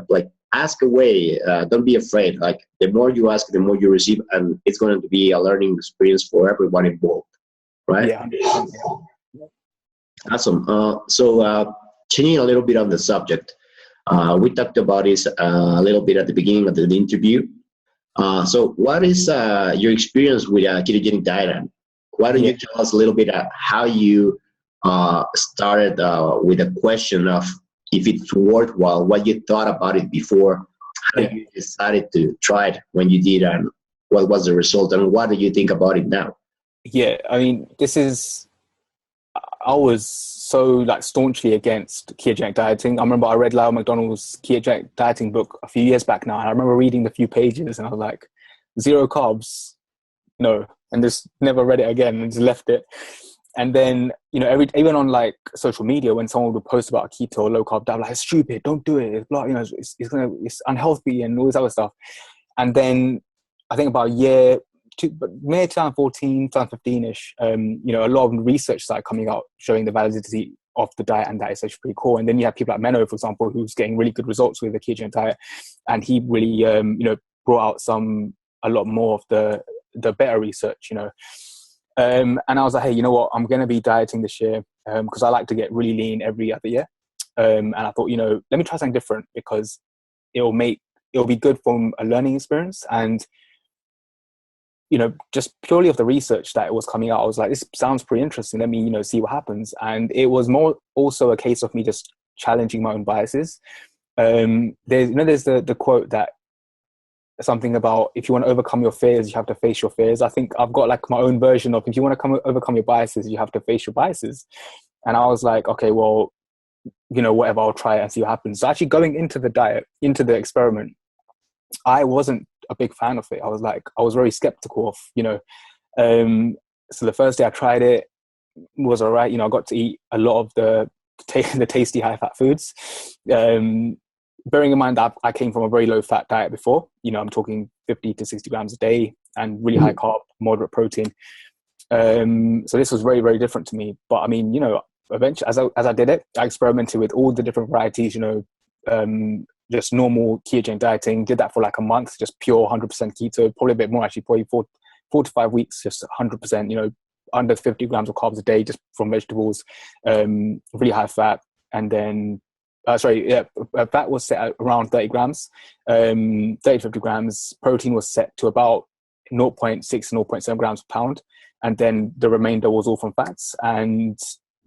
like ask away. Don't be afraid. Like, the more you ask, the more you receive, and it's going to be a learning experience for everyone involved, right? Yeah, 100%. Awesome. So changing a little bit on the subject, we talked about this a little bit at the beginning of the interview. So what is your experience with ketogenic diet? And why don't you tell us a little bit how you started with the question of if it's worthwhile, what you thought about it before, how you decided to try it when you did, and what was the result, and what do you think about it now? Yeah, I mean, I was so like staunchly against ketogenic dieting. I remember I read Lyle McDonald's ketogenic dieting book a few years back now, and I remember reading the few pages, and I was like, 0 carbs, no, and just never read it again and just left it. And then, you know, even on like social media, when someone would post about keto or low carb diet, I'm like, it's stupid, don't do it. It's like, you know, it's unhealthy and all this other stuff. And then I think about May 2014, 2015-ish, you know, a lot of research started coming out showing the validity of the diet, and that is actually pretty cool. And then you have people like Menno, for example, who's getting really good results with the ketogenic diet, and he really, you know, brought out a lot more of the better research, you know. And I was like, hey, you know what? I'm going to be dieting this year because I like to get really lean every other year. And I thought, you know, let me try something different because it'll be good from a learning experience. And, you know, just purely of the research that was coming out, I was like, this sounds pretty interesting. Let me, you know, see what happens. And it was more also a case of me just challenging my own biases. There's the quote that something about if you want to overcome your fears, you have to face your fears. I think I've got like my own version of if you want to overcome your biases, you have to face your biases. And I was like, okay, well, you know, whatever, I'll try it and see what happens. So actually going into the diet, into the experiment, I wasn't a big fan of it. I was very skeptical of, you know, so the first day I tried it was all right. You know, I got to eat a lot of the tasty high fat foods. Bearing in mind that I came from a very low fat diet before, you know, I'm talking 50 to 60 grams a day and really high carb, moderate protein. So this was very, very different to me. But I mean, you know, eventually as I did it, I experimented with all the different varieties, you know, just normal ketogenic dieting, did that for like a month, just pure 100% keto, probably a bit more actually, probably 4 to 5 weeks, just 100%, you know, under 50 grams of carbs a day, just from vegetables, really high fat. And then fat was set at around 30 grams, 30 to 50 grams. Protein was set to about 0.6, 0.7 grams per pound. And then the remainder was all from fats. And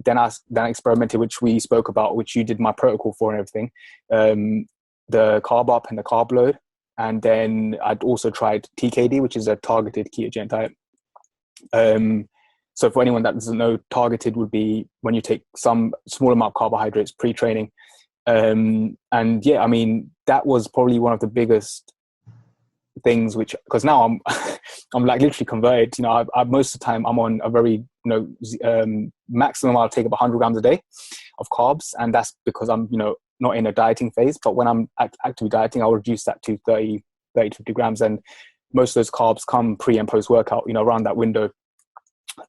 then I experimented, which we spoke about, which you did my protocol for and everything, the carb up and the carb load. And then I'd also tried TKD, which is a targeted ketogenic diet. So for anyone that doesn't know, targeted would be when you take some small amount of carbohydrates pre-training. And yeah, I mean, that was probably one of the biggest things, which, because now I'm like literally converted, you know, I most of the time I'm on a very, you know, maximum I'll take about 100 grams a day of carbs. And that's because I'm, you know, not in a dieting phase, but when I'm actively dieting, I'll reduce that to 30 to 50 grams. And most of those carbs come pre and post workout, you know, around that window.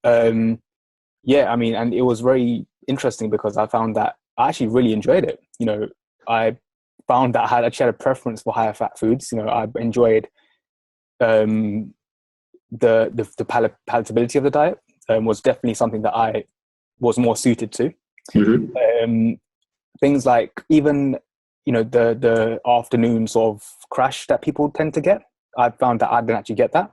Yeah, I mean, and it was very interesting because I found that I actually really enjoyed it. You know, I found that I actually had a preference for higher fat foods. You know, I enjoyed the palatability of the diet. Was definitely something that I was more suited to. Mm-hmm. Things like even, you know, the afternoon sort of crash that people tend to get, I found that I didn't actually get that.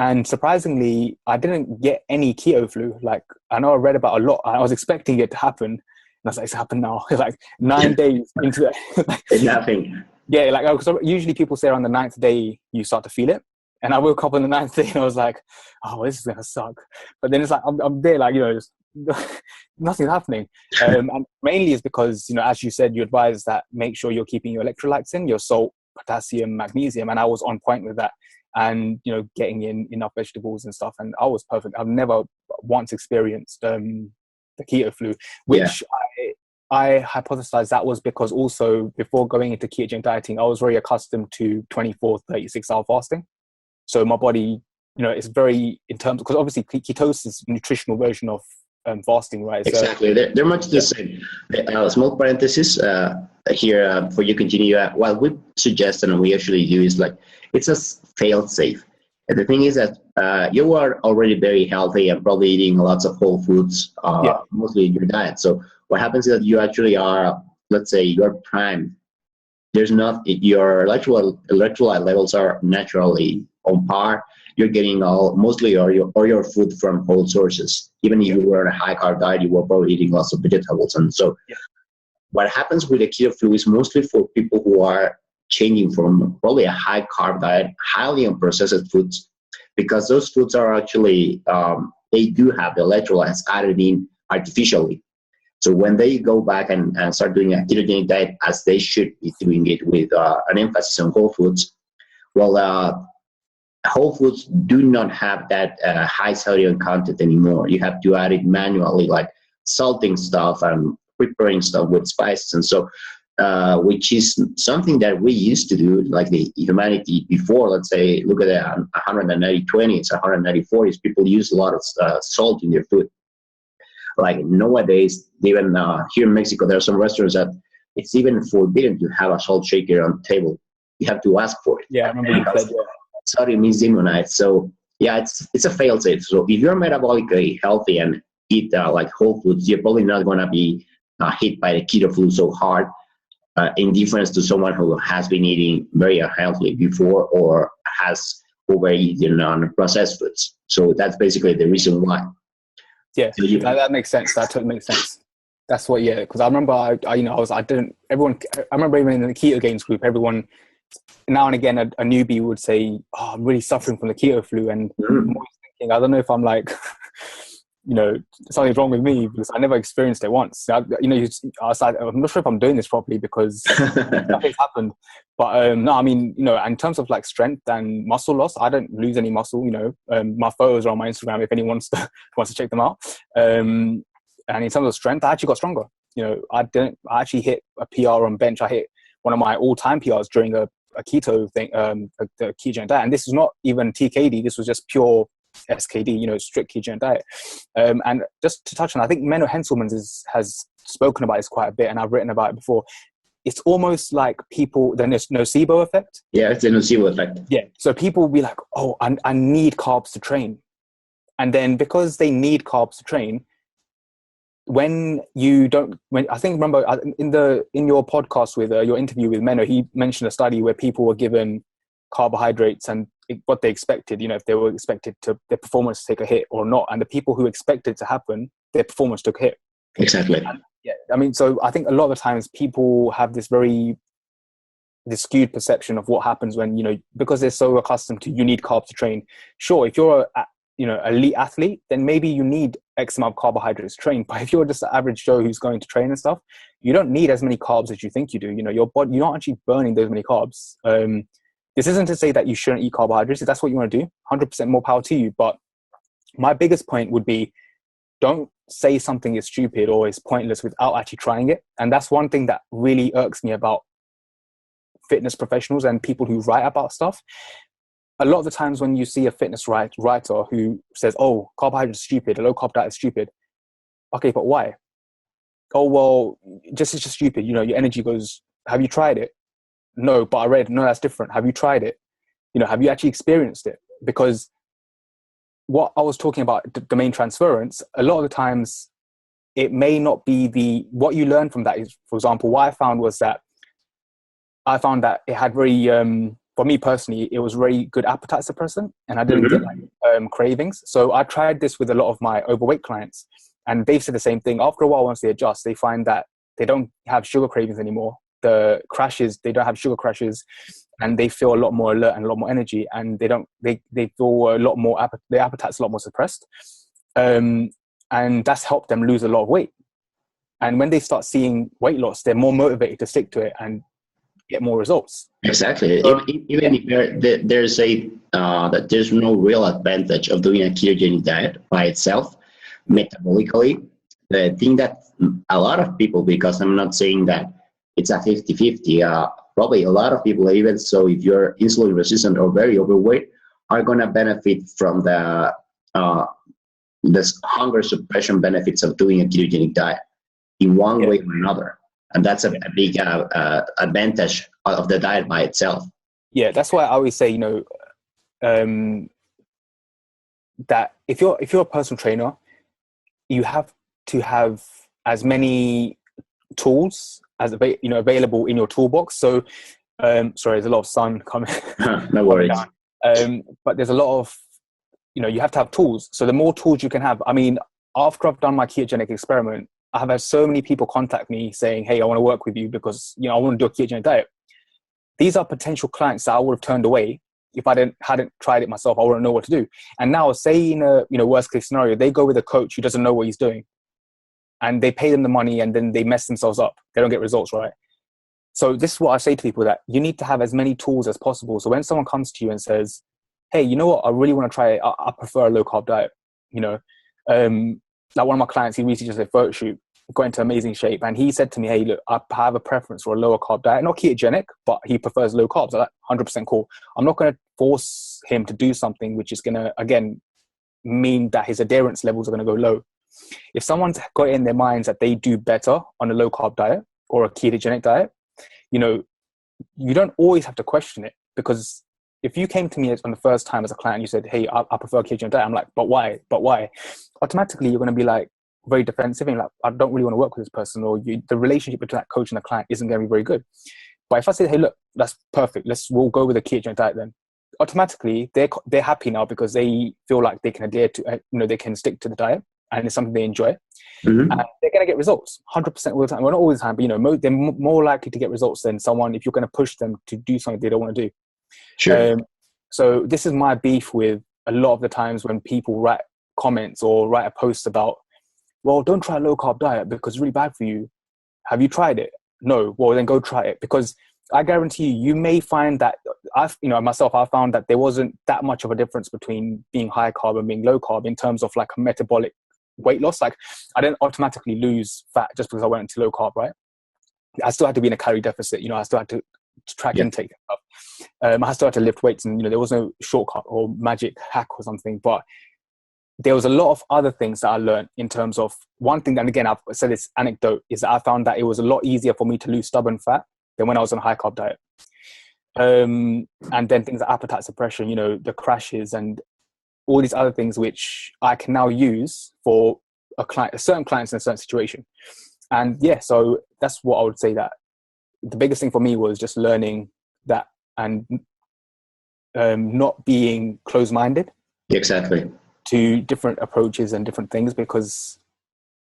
And surprisingly, I didn't get any keto flu. Like, I know I read about a lot. I was expecting it to happen. And I was like, it's happened now. Like 9 days into it. Nothing. Yeah, like, because usually people say around the 9th day, you start to feel it. And I woke up on the ninth day and I was like, oh, this is going to suck. But then it's like, I'm there, like, just nothing's happening. And mainly is because, as you said, you advise that make sure you're keeping your electrolytes in, your salt, potassium, magnesium. And I was on point with that. And, getting in enough vegetables and stuff. And I was perfect. I've never once experienced the keto flu, which I hypothesized that was because also before going into ketogenic dieting, I was very accustomed to 24, 36-hour fasting. So my body, it's very in terms, because obviously ketosis is a nutritional version of fasting, right? Exactly. They're much the same. Small parenthesis here for you continue. What we suggest and we actually do is like, it's a fail-safe. And the thing is that you are already very healthy and probably eating lots of whole foods, mostly in your diet. So what happens is that you actually are, let's say, you're primed. There's not, your electrolyte levels are naturally on par. You're getting mostly your food from whole sources. Even if you were on a high carb diet, you were probably eating lots of vegetables. And so what happens with the keto flu is mostly for people who are changing from probably a high carb diet, highly unprocessed foods, because those foods are actually, they do have the electrolytes added in artificially. So when they go back and start doing a ketogenic diet, as they should be doing it with an emphasis on whole foods, well, whole foods do not have that high sodium content anymore. You have to add it manually, like salting stuff and preparing stuff with spices. And so, which is something that we used to do, like the humanity before. Let's say, look at the 180-20, it's 180-40s. People use a lot of salt in their food. Like nowadays, even here in Mexico, there are some restaurants that it's even forbidden to have a salt shaker on the table. You have to ask for it. Yeah, I remember you said sodium is demonized. So yeah, it's a fail-safe. So if you're metabolically healthy and eat like whole foods, you're probably not going to be hit by the keto flu so hard, in difference to someone who has been eating very unhealthily before or has overeaten on processed foods. So that's basically the reason why. Yeah, that makes sense. That totally makes sense. That's what, because I remember I remember even in the Ketogains group, everyone, now and again, a newbie would say, oh, I'm really suffering from the keto flu. And I'm always thinking, I don't know if I'm like, something's wrong with me because I never experienced it once. I was like, I'm not sure if I'm doing this properly because nothing's happened. But no, I mean, in terms of like strength and muscle loss, I don't lose any muscle. My photos are on my Instagram if anyone wants to check them out. And in terms of strength, I actually got stronger. I actually hit a PR on bench. I hit one of my all-time PRs during a keto thing, the ketogenic diet. And this was not even TKD. This was just pure SKD, strict ketogenic diet. And just to touch on, I think Menno Henselmans has spoken about this quite a bit, and I've written about it before. It's almost like people, the nocebo effect. Yeah, it's the nocebo effect. Yeah. So people will be like, oh, I need carbs to train. And then because they need carbs to train, remember in your podcast with your interview with Menno, he mentioned a study where people were given carbohydrates and what they expected, if they were expected to their performance to take a hit or not. And the people who expected it to happen, their performance took a hit. Exactly. And, so I think a lot of times people have this skewed perception of what happens when, because they're so accustomed to, you need carbs to train. Sure, if you're elite athlete, then maybe you need X amount of carbohydrates to train. But if you're just the average Joe who's going to train and stuff, you don't need as many carbs as you think you do. Your body, you're not actually burning those many carbs. This isn't to say that you shouldn't eat carbohydrates. If that's what you want to do, 100% more power to you. But my biggest point would be, don't say something is stupid or is pointless without actually trying it. And that's one thing that really irks me about fitness professionals and people who write about stuff. A lot of the times when you see a fitness writer who says, oh, carbohydrates are stupid, a low carb diet is stupid. Okay, but why? Oh, well, it's just stupid. Your energy goes, have you tried it? No, but I read, no, that's different. Have you tried it? Have you actually experienced it? Because what I was talking about, domain transference, a lot of the times it may not be what you learn from that is, for example, what I found that it had very, for me personally, it was very good appetite suppressant and I didn't get cravings. So I tried this with a lot of my overweight clients and they've said the same thing. After a while, once they adjust, they find that they don't have sugar cravings anymore. the crashes, they don't have sugar crashes, and they feel a lot more alert and a lot more energy, and they feel a lot more, their appetite's a lot more suppressed. And that's helped them lose a lot of weight. And when they start seeing weight loss, they're more motivated to stick to it and get more results. Exactly. Even if there's that there's no real advantage of doing a ketogenic diet by itself, metabolically, the thing that a lot of people, because I'm not saying that it's a 50-50, probably a lot of people, even so if you're insulin resistant or very overweight, are going to benefit from the this hunger suppression benefits of doing a ketogenic diet in one way or another. And that's a big advantage of the diet by itself. Yeah, that's why I always say, that if you're a personal trainer, you have to have as many tools as available in your toolbox. So, sorry, there's a lot of sun coming. No worries. But there's a lot of, you have to have tools. So the more tools you can have, I mean, after I've done my ketogenic experiment, I have had so many people contact me saying, hey, I want to work with you because, I want to do a ketogenic diet. These are potential clients that I would have turned away if I hadn't tried it myself. I wouldn't know what to do. And now, say in a worst case scenario, they go with a coach who doesn't know what he's doing, and they pay them the money and then they mess themselves up. They don't get results, right? So this is what I say to people, that you need to have as many tools as possible. So when someone comes to you and says, hey, you know what, I really want to try it. I prefer a low carb diet. Like one of my clients, he recently just did a photo shoot, got into amazing shape. And he said to me, hey, look, I have a preference for a lower carb diet, not ketogenic, but he prefers low carbs. I'm like, 100% cool. I'm not going to force him to do something which is going to, again, mean that his adherence levels are going to go low. If someone's got it in their minds that they do better on a low carb diet or a ketogenic diet, you don't always have to question it. Because if you came to me on the first time as a client, and you said, hey, I prefer a ketogenic diet, I'm like, but why? Automatically, you're going to be like very defensive and like, I don't really want to work with this person, or the relationship between that coach and the client isn't going to be very good. But if I say, hey, look, that's perfect, we'll go with a ketogenic diet, then automatically they're happy now because they feel like they can adhere to, they can stick to the diet and it's something they enjoy. Mm-hmm. And they're going to get results 100% all the time. Well, not all the time, but they're more likely to get results than someone if you're going to push them to do something they don't want to do. Sure. So this is my beef with a lot of the times when people write comments or write a post about, well, don't try a low carb diet because it's really bad for you. Have you tried it? No. Well, then go try it, because I guarantee you may find that I found that there wasn't that much of a difference between being high carb and being low carb in terms of like a metabolic weight loss. Like I didn't automatically lose fat just because I went into low carb, right? I still had to be in a calorie deficit. I still had to track intake and stuff. I still had to lift weights, and there was no shortcut or magic hack or something. But there was a lot of other things that I learned in terms of one thing. And again, I've said this anecdote, is that I found that it was a lot easier for me to lose stubborn fat than when I was on a high carb diet. And then things like appetite suppression, the crashes and all these other things, which I can now use for certain clients in a certain situation. And yeah, so that's what I would say, that the biggest thing for me was just learning that and not being closed-minded. Exactly. To different approaches and different things, because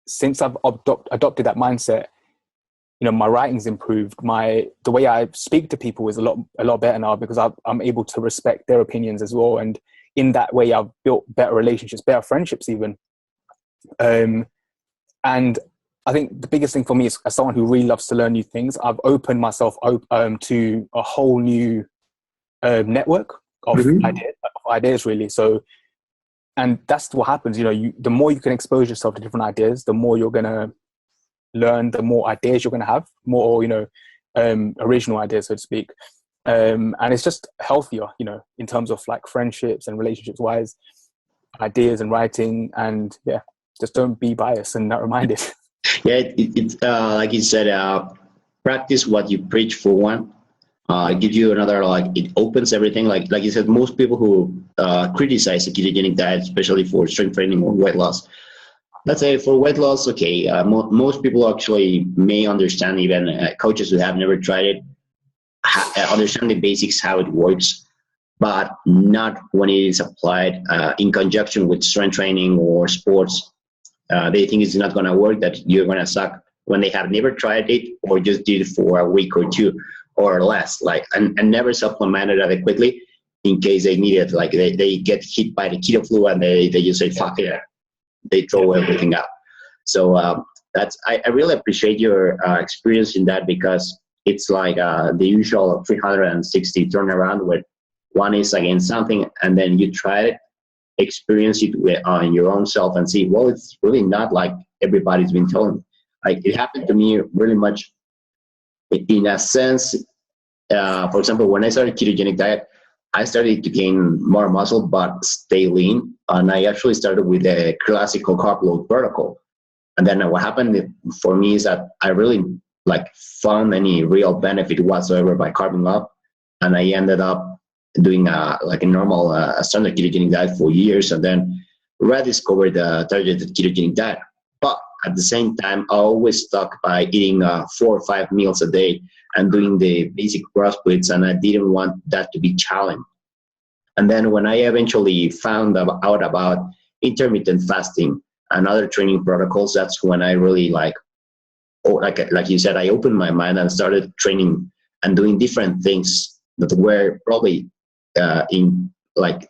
since I've adopted that mindset, my writing's improved. The way I speak to people is a lot better now, because I'm able to respect their opinions as well. And in that way, I've built better relationships, better friendships even. And I think the biggest thing for me is, as someone who really loves to learn new things, I've opened myself to a whole new network of ideas really. So, and that's what happens, the more you can expose yourself to different ideas, the more you're going to learn, the more ideas you're going to have, more, original ideas, so to speak. And it's just healthier, in terms of like friendships and relationships wise, ideas and writing. And yeah, just don't be biased and not reminded. Yeah, it's like you said, practice what you preach for one. It gives you another, it opens everything. Like you said, most people who criticize the ketogenic diet, especially for strength training or weight loss, let's say for weight loss, okay, most people actually may understand, even coaches who have never tried it, understand the basics, how it works, but not when it is applied in conjunction with strength training or sports. They think it's not going to work, that you're going to suck when they have never tried it or just did it for a week or two or less, like, and never supplemented adequately in case they need it. Like they get hit by the keto flu and they just say, fuck it. They throw everything out. So I really appreciate your experience in that, because it's like the usual 360 turnaround where one is against something and then you try it, experience it on your own self and see, well, it's really not like everybody's been telling me. Like it happened to me really much in a sense. For example, when I started ketogenic diet, I started to gain more muscle but stay lean, and I actually started with a classical carb load protocol. And then what happened for me is that I really found any real benefit whatsoever by carving up, and I ended up doing a normal standard ketogenic diet for years, and then rediscovered the targeted ketogenic diet. But at the same time, I always stuck by eating 4 or 5 meals a day and doing the basic cross splits, and I didn't want that to be challenged. And then when I eventually found out about intermittent fasting and other training protocols, that's when I really like you said, I opened my mind and started training and doing different things that were probably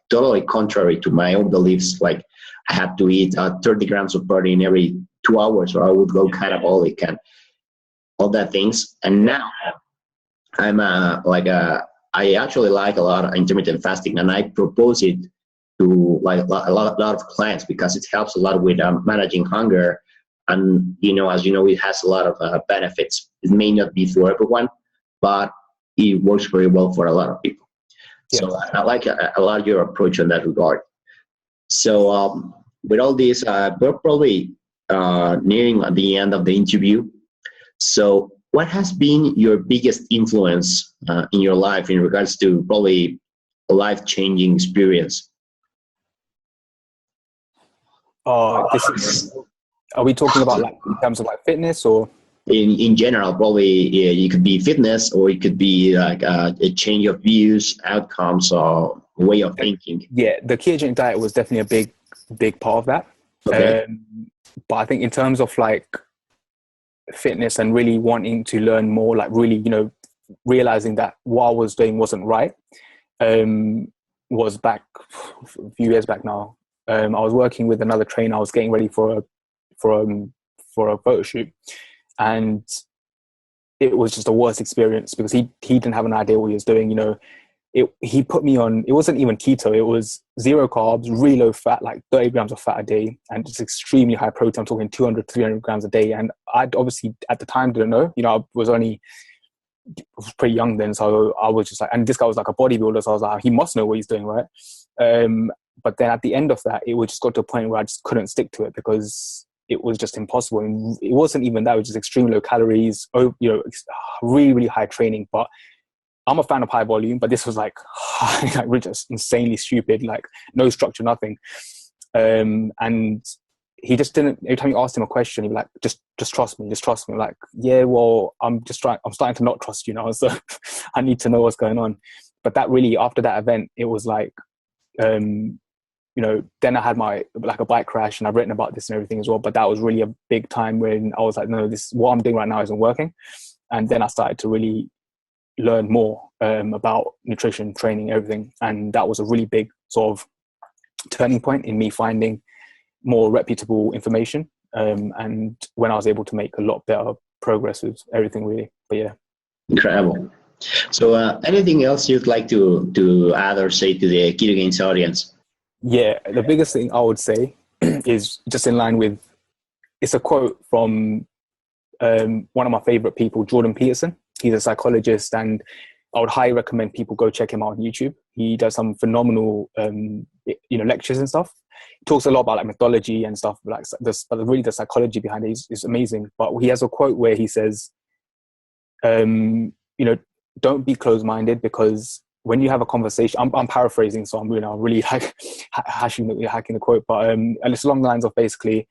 totally contrary to my own beliefs. Like I had to eat 30 grams of protein every 2 hours or I would go catabolic and all that things. And now I'm I actually like a lot of intermittent fasting, and I propose it to a lot of clients because it helps a lot with managing hunger. And, as you know, it has a lot of benefits. It may not be for everyone, but it works very well for a lot of people. Yeah. So I like a lot of your approach on that regard. So with all this, we're probably nearing the end of the interview. So what has been your biggest influence in your life in regards to probably a life-changing experience? Are we talking about in terms of fitness or? In general, probably it could be fitness, or it could be a change of views, outcomes, or way of thinking. Yeah, the ketogenic diet was definitely a big part of that. Okay. But I think in terms of fitness and really wanting to learn more, really, realizing that what I was doing wasn't right, was back a few years back now. I was working with another trainer. I was getting ready for a photo shoot, and it was just the worst experience because he didn't have an idea what he was doing. He put me on, it wasn't even keto, it was 0 carbs, really low fat, 30 grams of fat a day, and just extremely high protein. I'm talking 200, 300 grams a day. And I obviously at the time didn't know, I was pretty young then. So I was just and this guy was a bodybuilder. So I was like, he must know what he's doing, right? But then at the end of that, it would just got to a point where I just couldn't stick to it because it was just impossible. And it wasn't even that, it was just extremely low calories, really, really high training. But I'm a fan of high volume, but this was just insanely stupid, no structure, nothing. And he just didn't, every time you asked him a question, he'd be like, just trust me, just trust me. Like, yeah, well, I'm starting to not trust you now. So I need to know what's going on. But that really, after that event, it was then I had a bike crash, and I've written about this and everything as well. But that was really a big time when I was like, no, this, what I'm doing right now isn't working. And then I started to really learn more about nutrition, training, everything. And that was a really big sort of turning point in me finding more reputable information. And when I was able to make a lot better progress with everything, really. But yeah. Incredible. So anything else you'd like to add or say to the Ketogains audience? Yeah, the biggest thing I would say is just in line with, it's a quote from one of my favorite people, Jordan Peterson. He's a psychologist, and I would highly recommend people go check him out on YouTube. He does some phenomenal, lectures and stuff. He talks a lot about mythology and stuff, but really the psychology behind it is amazing. But he has a quote where he says, don't be closed-minded, because when you have a conversation, I'm paraphrasing, so I'm really hacking the quote, but and it's along the lines of basically,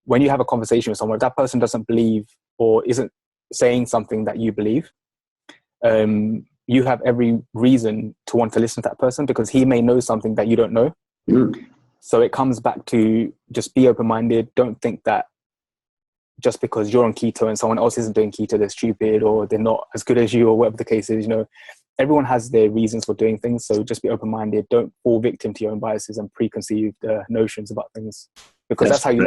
when you have a conversation with someone, if that person doesn't believe or isn't saying something that you believe, you have every reason to want to listen to that person, because he may know something that you don't know. So it comes back to just be open-minded. Don't think that just because you're on keto and someone else isn't doing keto, they're stupid or they're not as good as you or whatever the case is. Everyone has their reasons for doing things. So just be open-minded. Don't fall victim to your own biases and preconceived notions about things, because that's how you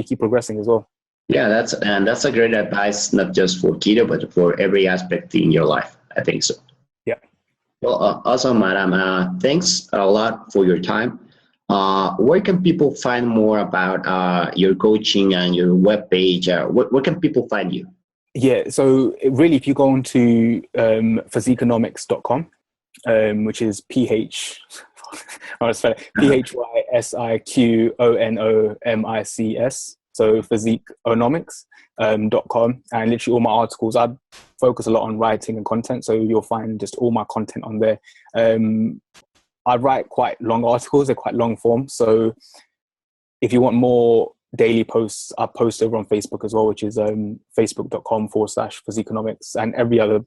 keep progressing as well. Yeah, that's a great advice, not just for keto, but for every aspect in your life. I think so. Yeah. Well, awesome, Adam. Thanks a lot for your time. Where can people find more about your coaching and your webpage? Where can people find you? Yeah, so really, if you go on to physiqonomics.com, which is PHYSIQONOMICS, so physiqonomics.com, and literally all my articles. I focus a lot on writing and content, so you'll find just all my content on there. I write quite long articles, they're quite long form, so if you want more daily posts, I post over on Facebook as well, which is facebook.com/Physiqonomics, and every other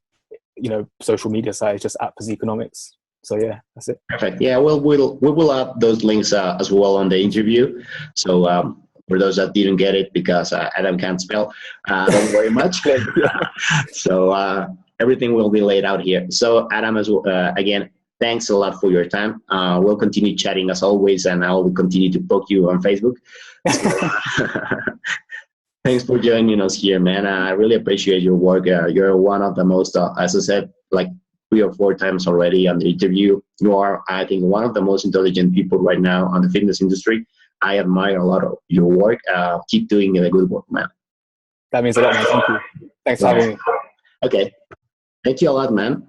social media site is just at Physiqonomics. So yeah, that's it. Perfect. Yeah, we will add those links as well on the interview. So for those that didn't get it because Adam can't spell, don't worry much. So everything will be laid out here. So Adam, again, thanks a lot for your time. We'll continue chatting as always, and I will continue to poke you on Facebook. So, thanks for joining us here, man. I really appreciate your work. You're one of the most, as I said, like 3 or 4 times already on the interview. You are, I think, one of the most intelligent people right now on the fitness industry. I admire a lot of your work. Keep doing the good work, man. That means a lot, man. Thank you. Thanks for having me. Okay. Thank you a lot, man.